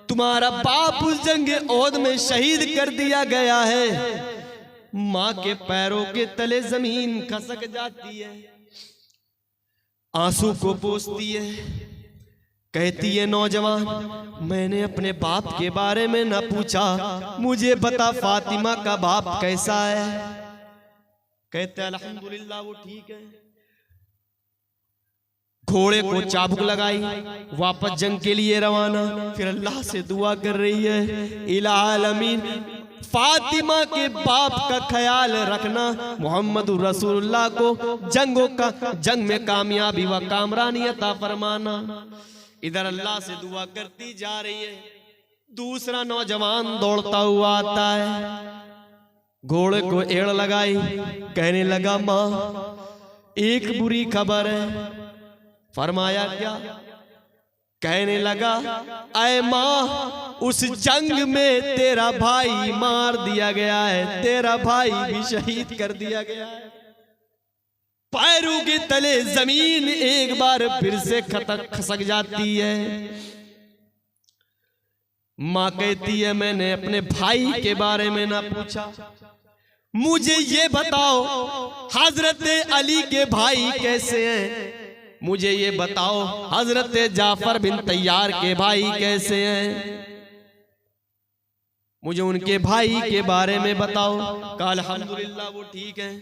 तुम्हारा बाप उस जंग ओहद में शहीद कर दिया गया है। माँ के पैरों के तले जमीन खसक जाती है, आंसू को पोंछती है, कहती है नौजवान मैंने अपने बाप के बारे में ना पूछा, मुझे बता फातिमा का बाप कैसा है। कहते हैं अल्हम्दुलिल्लाह वो ठीक है। घोड़े को चाबुक लगाई, वापस जंग के लिए रवाना। फिर अल्लाह से दुआ कर रही है, इलामीन फातिमा के बाप का ख्याल रखना, मोहम्मद रसूलुल्लाह को जंग में कामयाबी व कामरानी अता फरमाना। इधर अल्लाह से दुआ करती जा रही है। दूसरा नौजवान दौड़ता हुआ आता है, घोड़े को एड़ लगाई, कहने लगा माँ एक बुरी खबर है। फरमाया क्या? कहने लगा ऐ माँ उस जंग में तेरा भाई मार दिया गया है, तेरा भाई भी शहीद कर दिया गया है। पैरों के तले जमीन एक बार फिर से खसक जाती है। माँ कहती है मैंने अपने भाई के बारे में ना पूछा, मुझे ये बताओ हजरत अली के भाई कैसे हैं, मुझे ये बताओ हजरत जाफर बिन तैयार के भाई कैसे हैं, मुझे उनके भाई के बारे में बताओ। कहा अल्हम्दुलिल्लाह वो ठीक है।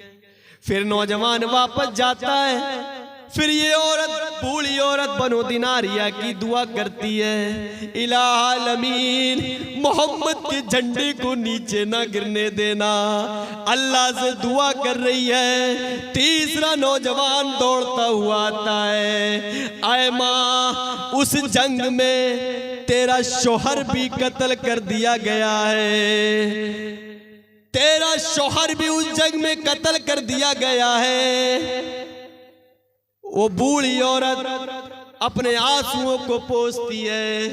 फिर नौजवान वापस जाता है। फिर ये औरत बूढ़ी औरत बनो दिनारिया की दुआ करती है, इलामीन मोहम्मद के झंडे को नीचे ना गिरने देना। अल्लाह से दुआ कर रही है। तीसरा नौजवान दौड़ता हुआ आता है, आए माँ उस जंग में तेरा शोहर भी कत्ल कर दिया गया है, तेरा शोहर भी उस जंग में कत्ल कर दिया गया है। वो बूढ़ी औरत अपने आंसुओं को पोंछती है,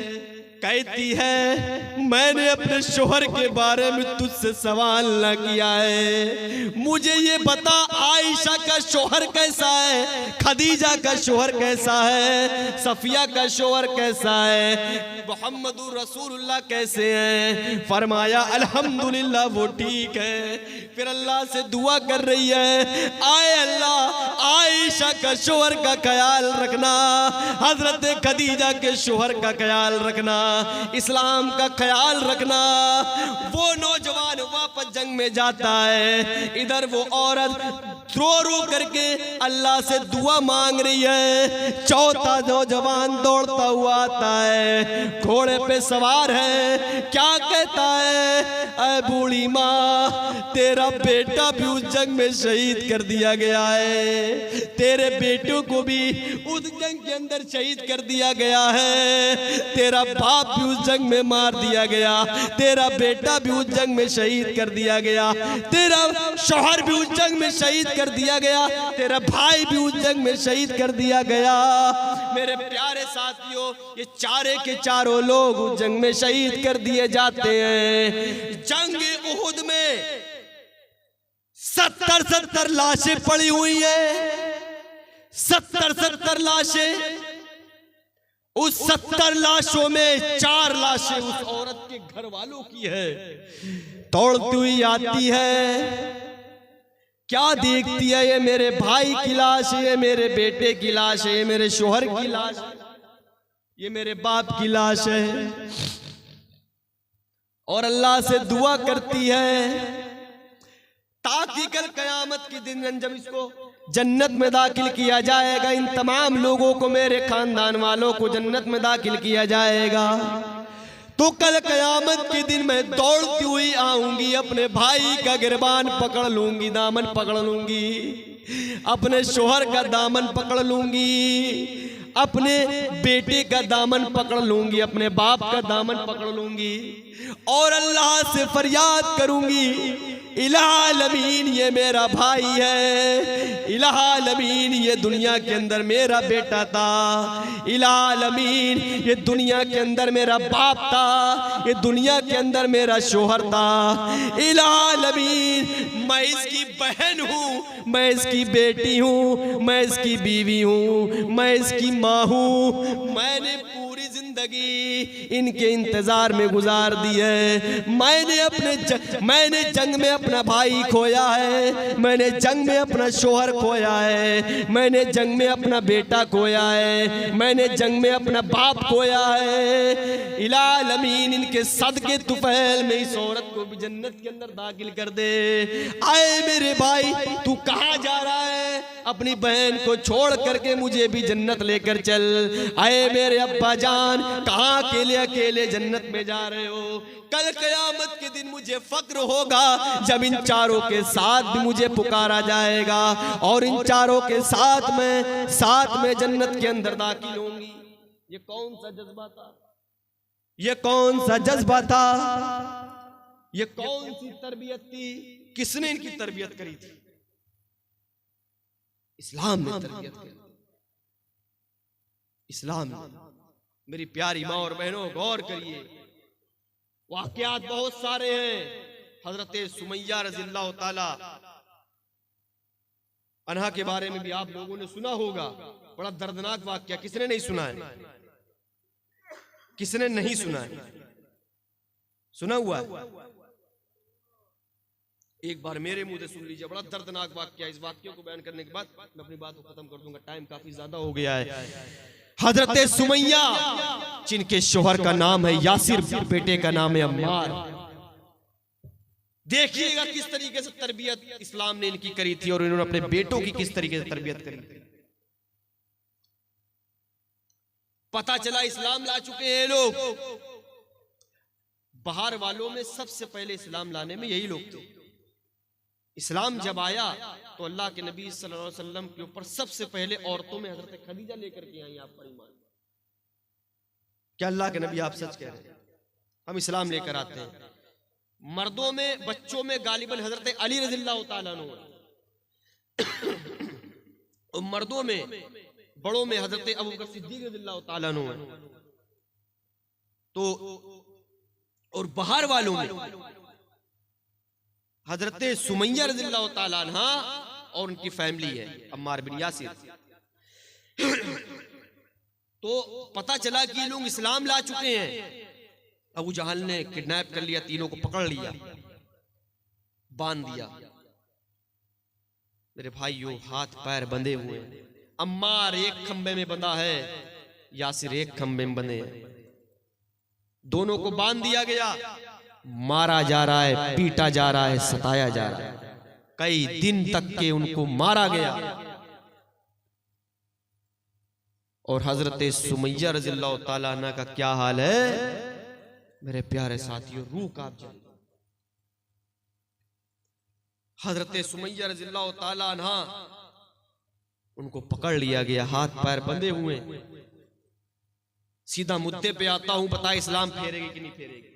कहती है मैंने अपने शोहर के बारे में तुझसे सवाल न किया है, मुझे ये बता आयशा का शोहर कैसा है, खदीजा का शोहर कैसा है, सफिया का शोहर कैसा है, मोहम्मद रसूलुल्लाह कैसे हैं। फरमाया अल्हम्दुलिल्लाह वो ठीक है। फिर अल्लाह से दुआ कर रही है, आए अल्लाह आयशा का शोहर का ख्याल रखना, हजरत खदीजा के शोहर का ख्याल रखना, इस्लाम का ख्याल रखना। वो नौजवान वापस जंग में जाता है। इधर वो औरत रो रो करके अल्लाह से दुआ मांग रही है। चौथा नौजवान दौड़ता हुआ आता है, घोड़े पे सवार है, क्या कहता है, ऐ बूढ़ी माँ तेरा बेटा भी उस जंग में शहीद कर दिया गया है, तेरे बेटों को भी उस जंग के अंदर शहीद कर दिया गया है, तेरा बाप भी उस जंग में मार दिया गया, तेरा बेटा भी उस जंग में शहीद कर दिया गया, तेरा शौहर भी उस जंग में शहीद कर दिया गया, तेरा भाई भी उस जंग में शहीद कर दिया गया। मेरे प्यारे साथियों, ये चारे के चारों लोग उस जंग में शहीद कर दिए जाते हैं। जंग उहुद में 70 लाशें पड़ी हुई है, 70 लाशें। उस 70 लाशों में 4 लाशें उस औरत के घर वालों की है। दौड़ती हुई आती है, क्या देखती है, ये मेरे भाई की लाश है, ये मेरे बेटे की लाश है, ये मेरे शोहर की लाश है, ये मेरे बाप की लाश है। और अल्लाह से दुआ करती है, ताकि कल कयामत के दिन जब इसको जन्नत में दाखिल किया जाएगा, इन तमाम लोगों को, मेरे खानदान वालों को जन्नत में दाखिल किया जाएगा, तो कल कयामत के दिन मैं दौड़ती हुई आऊंगी, अपने भाई का गिरबान पकड़ लूंगी, दामन पकड़ लूंगी, अपने शोहर का दामन पकड़ लूंगी, अपने बेटे का दामन पकड़ लूंगी, अपने बाप का दामन पकड़ लूंगी और अल्लाह से फरियाद करूंगी, इलामीन ये मेरा भाई है, इलामीन ये दुनिया के अंदर मेरा बेटा था, इलामीन ये दुनिया के अंदर मेरा बाप था, ये दुनिया के अंदर मेरा शोहर था, इलामीन मैं इसकी बहन हूँ, मैं इसकी बेटी हूँ, मैं इसकी बीवी हूँ, मैं इसकी माँ हूँ, मैंने पूरी जिंदगी इनके इंतजार में गुजार दी है, मैंने जंग में अपना भाई खोया है, मैंने जंग में अपना शोहर खोया है, मैंने जंग में अपना बेटा खोया है, मैंने जंग में अपना बाप खोया है, इलामीन इनके सदके तुफैल में इस औरत को भी जन्नत के अंदर दाखिल कर दे। आए मेरे भाई, तू कहाँ जा रहा है? अपनी बहन को छोड़ करके मुझे भी जन्नत लेकर चल। आए मेरे अब्बा जान, कहाँ अकेले अकेले जन्नत में जा रहे हो? कल कयामत के दिन मुझे फक्र होगा जब इन चारों के साथ भी मुझे पुकारा जाएगा और इन चारों के साथ में जन्नत के अंदर दाखिल होंगी। ये कौन सा जज्बा था? ये कौन सा जज्बा था? ये कौन सी तरबियत थी? किसने इनकी तरबियत करी थी? इस्लाम ने तरबियत करी। इस्लाम। मेरी प्यारी माँ और बहनों, गौर करिए, वाकयात बहुत सारे हैं। हजरत सुमैया रज़ियल्लाहु ताला अन्हा के बारे में भी आप लोगों ने सुना होगा। बड़ा दर्दनाक वाकया, किसने नहीं सुना है? किसने नहीं सुना है? सुना हुआ है? एक बार मेरे मुंह से सुन लीजिए, बड़ा दर्दनाक वाकया। इस वाकये को बयान करने के बाद मैं अपनी बात को खत्म कर दूंगा, टाइम काफी ज्यादा हो गया है। हजरत सुमैया, जिनके शोहर का नाम है यासिर, बेटे का नाम है अम्मार। देखिएगा किस तरीके से तरबियत इस्लाम ने इनकी करी थी और इन्होंने अपने बेटों की किस तरीके से तरबियत करी थी। पता चला इस्लाम ला चुके हैं लोग। बाहर वालों में सबसे पहले इस्लाम लाने में यही लोग थे। इस्लाम जब आया तो अल्लाह के नबी सल्लल्लाहु अलैहि वसल्लम के ऊपर सबसे पहले औरतों में हजरत खदीजा लेकर के आई आप पर ईमान। क्या अल्लाह के नबी आप सच कह रहे हैं? हम इस्लाम लेकर आते हैं। मर्दों में, बच्चों में गालिबन हजरत अली रज़ियल्लाहु ताला अन्हु और मर्दों में, बड़ों में हजरत अबू बकर सिद्दीक रज़ियल्लाहु ताला अन्हु है। तो और बाहर वालों में हजरत सुमैया रज़ियल्लाहु ताला अन्हा और उनकी फैमिली है, अम्मार बिन यासिर। तो पता चला कि ये लोग इस्लाम ला चुके हैं। अबू जहल ने किडनैप कर लिया, तीनों को पकड़ लिया, बांध दिया। मेरे भाइयों, हाथ पैर बंधे हुए। अम्मार एक खंबे में बंधा है, यासिर एक खंबे में बंधे हैं। दोनों को बांध दिया गया, मारा जा रहा है, पीटा जा रहा है, सताया जा रहा है। कई दिन तक के उनको मारा गया। और हजरत सुमैया रज़ियल्लाहु ताला अन्हा का क्या हाल है मेरे प्यारे साथियों, रूह कांप जाए। हजरत सुमैया रज़ियल्लाहु ताला अन्हा, उनको पकड़ लिया गया, हाथ पैर बंधे हुए। सीधा मुद्दे पे आता हूं, बता इस्लाम फेरेगी कि नहीं फेरेगी?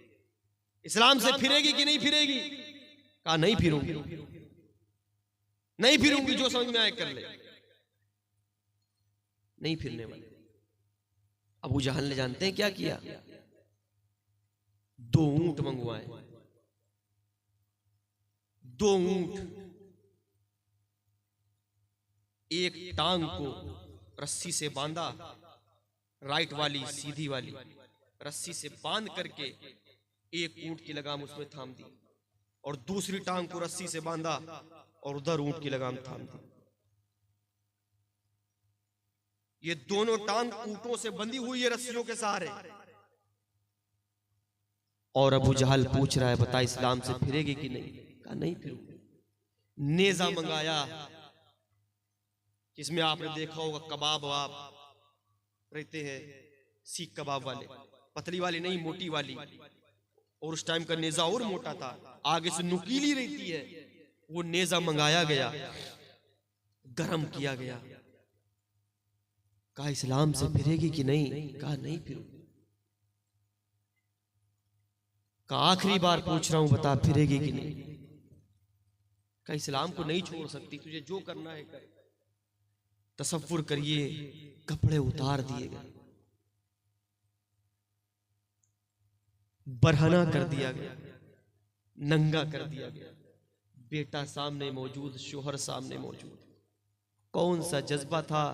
इस्लाम से फिरेगी कि नहीं फिरेगी? कहा नहीं फिरूंगी, नहीं फिरूंगी, जो समझ में आए कर ले। नहीं फिरने वाले। अबू जहल ने जानते हैं क्या किया? 2 ऊंट मंगवाए, 2 ऊंट। एक टांग को रस्सी से बांधा, राइट वाली सीधी वाली रस्सी से बांध करके एक ऊंट की लगाम उसमें थाम दी, और दूसरी टांग को रस्सी से बांधा और उधर ऊंट की लगाम थाम दी। ये दोनों टांग ऊंटों से बंधी हुई है रस्सियों के सहारे। और अबू जहल पूछ रहा है, बता इस्लाम से फिरेगी कि नहीं? कहा नहीं फिरूंगी। नेजा मंगाया, इसमें आपने देखा होगा कबाब वाब रहते हैं, सीख कबाब वाले, पतली वाली नहीं मोटी वाली, और उस टाइम का नेजा और मोटा था, आगे से नुकीली रहती है। वो नेजा मंगाया गया, गरम किया गया। कहा इस्लाम से फिरेगी कि नहीं? कहा नहीं फिरूंगी। कहा आखिरी बार पूछ रहा हूं, बता फिरेगी कि नहीं? कहा इस्लाम को नहीं छोड़ सकती, तुझे जो करना है कर। तसव्वुर करिए, कपड़े उतार दिए गए, बरहना कर दिया गया, नंगा कर दिया गया। बेटा सामने मौजूद, शोहर सामने मौजूद। कौन सा जज्बा था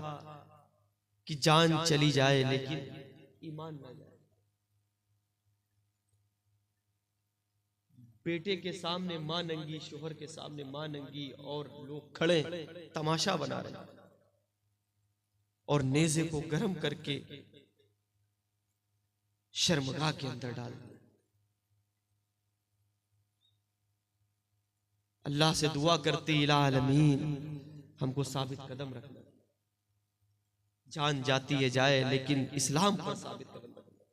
कि जान चली जाए लेकिन ईमान ना जाए। बेटे के सामने मां नंगी, शोहर के सामने मां नंगी, और लोग खड़े तमाशा बना रहे, और नेज़े को गर्म करके शर्मगाह के अंदर डाल दिया। अल्लाह से दुआ करते, इला आलमीन हमको साबित कदम रखना, जान जाती है जाए लेकिन इस्लाम पर साबित कदम रखना।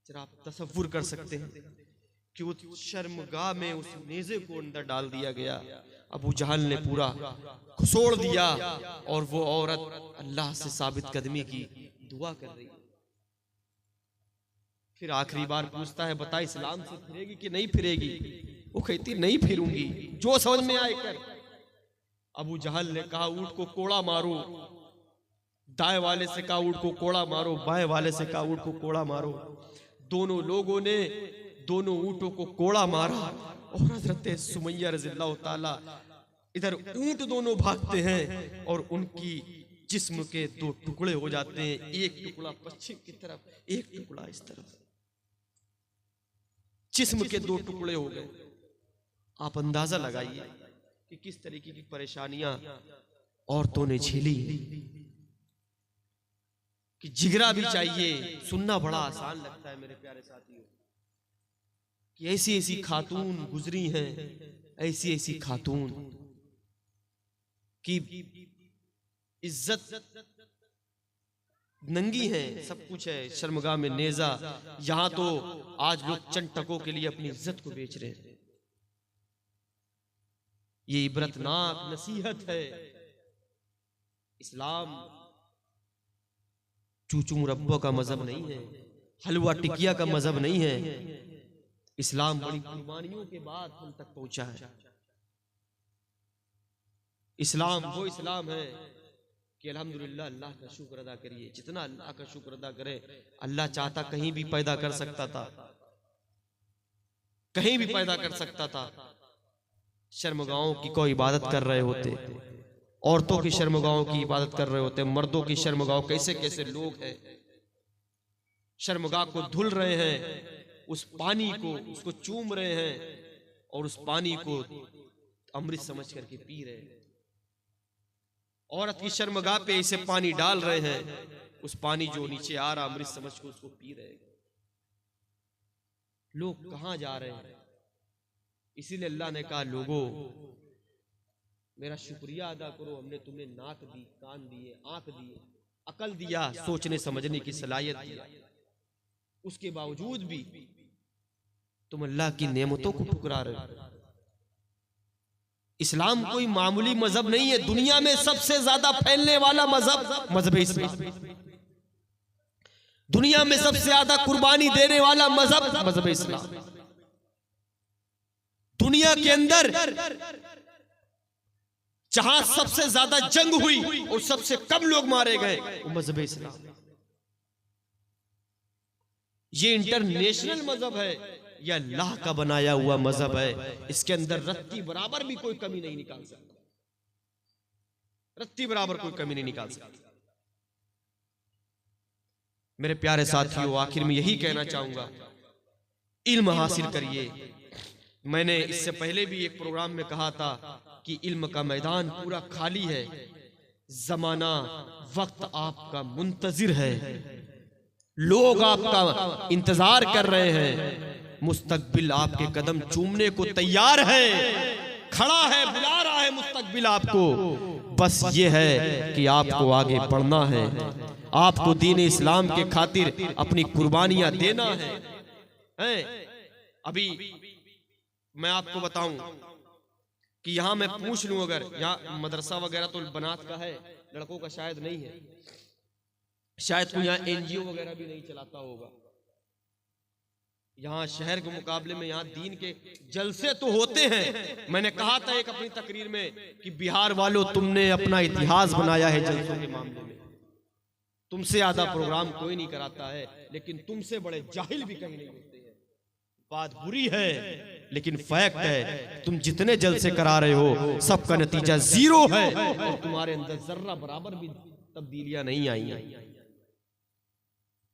जरा आप तसव्वुर कर सकते हैं कि उस शर्मगाह में उस नेज़े को अंदर डाल दिया गया। अबू जहल ने पूरा खुसोड़ दिया, और वो औरत अल्लाह से साबित कदमी की दुआ कर रही है। फिर आखिरी बार पूछता है, बता इस्लाम से फिरेगी कि नहीं फिरेगी? वो कहती नहीं फिरूंगी, जो समझ में आए कर। अबू जहल ने कहा ऊंट को कोड़ा मारो, दाएं वाले से कहा ऊंट को कोड़ा मारो, बाएं वाले से कहा ऊंट को कोड़ा मारो। दोनों लोगों ने दोनों ऊंटों को कोड़ा मारा, और हजरत सुमैया रज़ियल्लाहु ताला इधर ऊंट दोनों भागते हैं, और उनकी जिस्म के दो टुकड़े हो जाते हैं, एक टुकड़ा पश्चिम की तरफ, एक टुकड़ा इस तरफ, जिस्म के दो टुकड़े हो गए। आप अंदाजा लगाइए कि किस तरीके की परेशानियां औरतों ने झेली, कि जिगरा भी चाहिए। सुनना बड़ा आसान लगता है मेरे प्यारे साथियों, कि ऐसी ऐसी खातून गुजरी हैं, ऐसी ऐसी खातून की इज्जत नंगी है, सब कुछ है, शर्मगाह में नेजा। यहां तो आज लोग चंद टकों के लिए अपनी इज्जत को बेच रहे हैं। ये इबरतनाक नसीहत है। इस्लाम चूचू मुरब्बा का मजहब नहीं है, हलवा टिकिया का मजहब नहीं है। इस्लाम बड़ी कुर्बानियों के बाद हम तक पहुंचा है। इस्लाम वो इस्लाम है कि अल्हम्दुलिल्लाह, अल्लाह का शुक्र अदा करिए। जितना अल्लाह का शुक्र अदा करे, अल्लाह चाहता कहीं भी पैदा कर सकता था, कहीं भी पैदा कर सकता था। शर्मगाहों की कोई इबादत कर रहे होते, औरतों की शर्मगाहों की इबादत कर रहे होते, मर्दों की शर्मगाह, कैसे कैसे लोग हैं शर्मगाह को धुल रहे हैं, उस पानी को उसको चूम रहे हैं, और उस पानी को अमृत समझ करके पी रहे हैं। औरत की शर्मगाह पे ऐसे पानी डाल रहे हैं, उस पानी जो नीचे आ रहा अमृत समझ को उसको पी रहे हैं। लोग कहां जा रहे हैं? इसीलिए अल्लाह ने कहा, लोगों मेरा शुक्रिया अदा करो, हमने तुम्हें नाक दी, कान दिए, आंख दिए, अकल दिया, सोचने समझने की सलाहियत दिया। उसके बावजूद भी तुम अल्लाह की नेमतों को ठुकरा रहे हो। इस्लाम कोई मामूली मजहब नहीं है, दुनिया में सबसे ज्यादा फैलने वाला मजहब मजहब इस्लाम। दुनिया में सबसे ज्यादा कुर्बानी देने वाला मजहब मजहब इस्लाम। दुनिया के अंदर जहां सबसे ज्यादा जंग हुई और सबसे कम लोग मारे गए, वो मजहब इस्लाम। ये इंटरनेशनल मजहब है, यह अल्लाह का बनाया हुआ मजहब है। इसके अंदर रत्ती बराबर भी कोई कमी नहीं निकाल सकता, रत्ती बराबर कोई कमी नहीं निकाल सकता। मेरे प्यारे साथियों, आखिर में यही कहना चाहूंगा, इल्म हासिल करिए। मैंने इससे पहले भी एक प्रोग्राम में कहा था कि इल्म का मैदान पूरा खाली है, जमाना वक्त आपका मुंतजिर है, लोग आपका इंतजार कर रहे हैं, मुस्तकबिल आपके कदम चूमने को तैयार है। खड़ा है, बुला रहा है मुस्तकबिल आपको। बस ये है कि आपको आगे बढ़ना है, आपको दीन इस्लाम के खातिर अपनी कुर्बानियां देना है। अभी मैं आपको बताऊं कि यहाँ मैं पूछ लूं, अगर यहाँ मदरसा वगैरह तो बनात का है, लड़कों का शायद नहीं है, शायद कोई यहाँ एनजीओ वगैरह भी नहीं चलाता होगा। यहाँ शहर के मुकाबले में यहाँ दीन के जलसे तो होते हैं। मैंने कहा था एक अपनी तकरीर में कि बिहार वालों, तुमने अपना इतिहास बनाया है जलसों के मामले में। तुमसे ज्यादा प्रोग्राम कोई नहीं कराता है, लेकिन तुमसे बड़े जाहिल भी कहीं नहीं होते हैं। बात बुरी है लेकिन फैक्ट है, तुम जितने जलसे करा रहे हो सबका नतीजा जीरो है और तुम्हारे अंदर जर्रा बराबर भी तब्दीलियां नहीं आई हैं।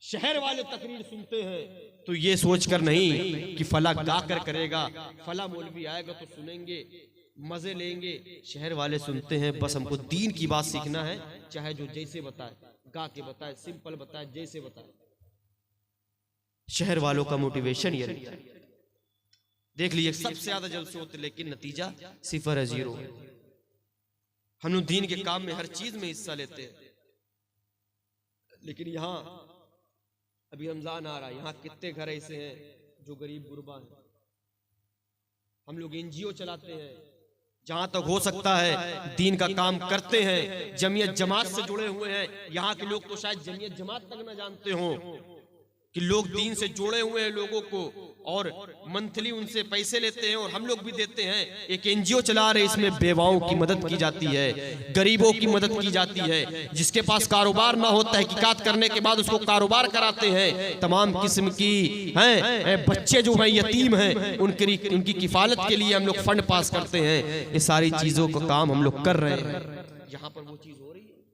शहर वाले तकरीर सुनते हैं तो ये सोचकर नहीं कि फला गा कर करेगा, फला मौलवी आएगा तो सुनेंगे, मजे लेंगे। शहर वाले सुनते हैं बस हमको दीन की बात सीखना है, चाहे जो जैसे बताए, गा के बताए, सिंपल बताए, जैसे बताए। शहर वालों का मोटिवेशन ये रहता है। देख लीजिए सबसे ज्यादा जलसे होते लेकिन नतीजा सिफर है, जीरो। हम लोग दीन के काम में हर चीज में हिस्सा लेते हैं, लेकिन यहाँ अभी रमजान आ रहा है, यहाँ कितने घर ऐसे हैं जो गरीब गुरबा हैं। हम लोग एनजीओ चलाते हैं, जहां तक हो सकता है दीन का काम करते हैं, जमीयत जमात से जुड़े हुए हैं। यहाँ के लोग तो शायद जमीयत जमात तक न जानते हो कि लोग दीन से जुड़े हुए हैं लोगों को, और मंथली उनसे पैसे लेते हैं और हम लोग भी देते हैं। एक एनजीओ चला रहे, इसमें बेवाओं की मदद की जाती है, गरीबों की मदद की जाती है। जिसके पास कारोबार ना हो, तहकीकात करने के बाद उसको कारोबार कराते हैं। तमाम किस्म की हैं बच्चे जो हैं यतीम हैं, उनकी किफालत के लिए हम लोग फंड पास करते हैं। ये सारी चीजों का काम हम लोग कर रहे हैं। यहाँ पर वो चीज हो रही है?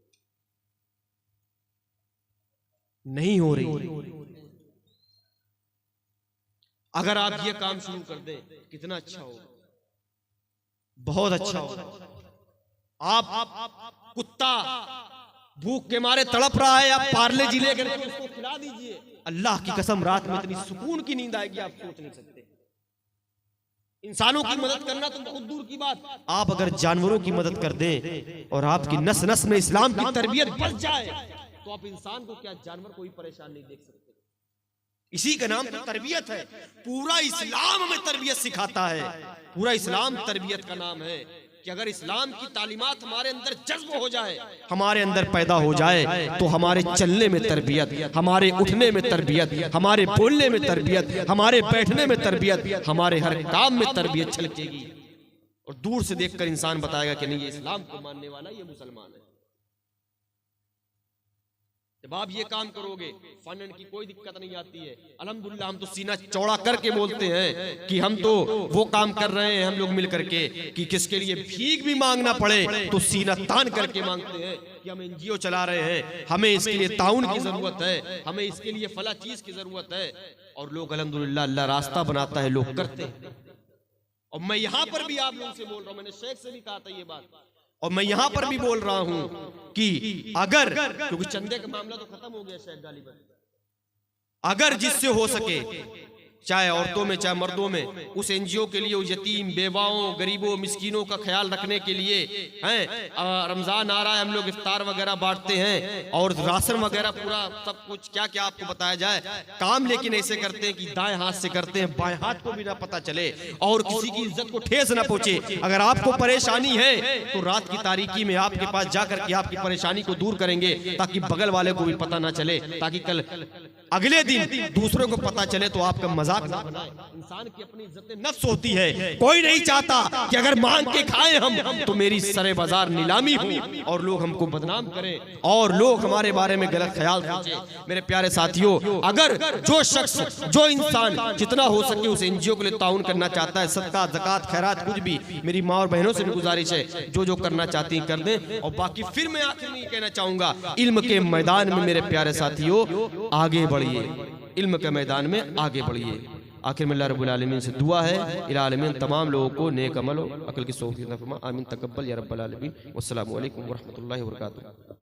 नहीं हो रही। अगर आप ये काम शुरू कर दें कितना अच्छा होगा, बहुत अच्छा होगा। आप कुत्ता भूख के मारे तड़प रहा है, आप पार्ले जी लेकर उसको खिला दीजिए, अल्लाह की कसम रात में इतनी सुकून की नींद आएगी आप सोच नहीं सकते। इंसानों की मदद करना तो बहुत दूर की बात, आप अगर जानवरों की मदद कर दें और आपकी नस नस में इस्लाम की तरबियत बच जाए तो आप इंसान को क्या, जानवर को ही परेशान नहीं देख सकते। इसी का नाम तो तरबियत है। पूरा इस्लाम हमें तरबियत सिखाता है, पूरा इस्लाम तरबियत का नाम है कि अगर इस्लाम की तालीमात हमारे अंदर जज्ब हो जाए, हमारे अंदर पैदा हो जाए, तो हमारे चलने में तरबियत, हमारे उठने में तरबियत, हमारे बोलने में तरबियत, हमारे बैठने में तरबियत, हमारे हर काम में तरबियत छलकेगी। और दूर से देखकर इंसान बताएगा कि नहीं ये इस्लाम को मानने वाला, ये मुसलमान है। जब आप ये काम करोगे फंड की कोई दिक्कत नहीं आती है। अल्हम्दुलिल्लाह हम तो सीना चौड़ा करके बोलते हैं कि हम तो वो काम कर रहे हैं, हम लोग मिल करके, कि किसके लिए भीख भी मांगना पड़े तो सीना तान करके मांगते हैं कि हम एनजीओ चला रहे हैं, हमें इसके लिए ताउन की जरूरत है, हमें इसके लिए फला चीज की जरूरत है। और लोग अल्हम्दुलिल्लाह अल्लाह रास्ता बनाता है, लोग करते हैं। और मैं यहाँ पर भी आप लोगों से बोल रहा हूँ, मैंने शेख से भी कहा था ये बात, और मैं यहां पर भी बोल रहा हूं कि अगर, क्योंकि चंदे का मामला तो खत्म हो गया शेख गालिबन, अगर जिससे हो सके, चाहे औरतों में चाहे मर्दों में, उस एनजीओ के लिए, उस यतीम बेवाओं गरीबों मिस्कीनों का ख्याल रखने के लिए हैं। रमजान आ रहा है, हम लोग इफ्तार वगैरह बांटते हैं और राशन वगैरह पूरा सब कुछ, क्या क्या आपको बताया जाए काम, लेकिन ऐसे करते हैं कि दाएं हाथ से करते हैं, बाएं हाथ को भी ना पता चले और किसी की इज्जत को ठेस ना पहुंचे। अगर आपको परेशानी है तो रात की तारीकी में आपके पास जाकर के आपकी परेशानी को दूर करेंगे, ताकि बगल वाले को भी पता ना चले, ताकि कल अगले दिन दूसरों को पता चले तो आपका मजाक ना बनाए। इंसान की अपनी इज्जत नफ्स होती है, कोई नहीं चाहता कि अगर मांग के खाए हम तो मेरी सरे बाजार नीलामी हो और लोग हमको बदनाम करें और लोग हमारे बारे में गलत ख्याल सोचे। मेरे प्यारे साथियों, अगर जो शख्स, जो इंसान जितना हो सके उस एनजीओ के लिए ताउन करना चाहता है, सदका ज़कात खैरात कुछ भी, मेरी माँ और बहनों से भी गुजारिश है जो जो करना चाहती हैं कर दें। और बाकी फिर मैं आखिर में कहना चाहूंगा, इल्म के मैदान में मेरे प्यारे साथियों आगे बढ़िए, इल्म के मैदान में आगे बढ़िए। आखिर में अल्लाह रब्बुल आलमीन से दुआ है, इला आलमीन तमाम लोगों को नेक अमल और अकल की सोहबत फरमा, आमीन तकब्बल या रब्बल आलमीन। वस्सलामु अलैकुम व रहमतुल्लाहि व बरकातुहू।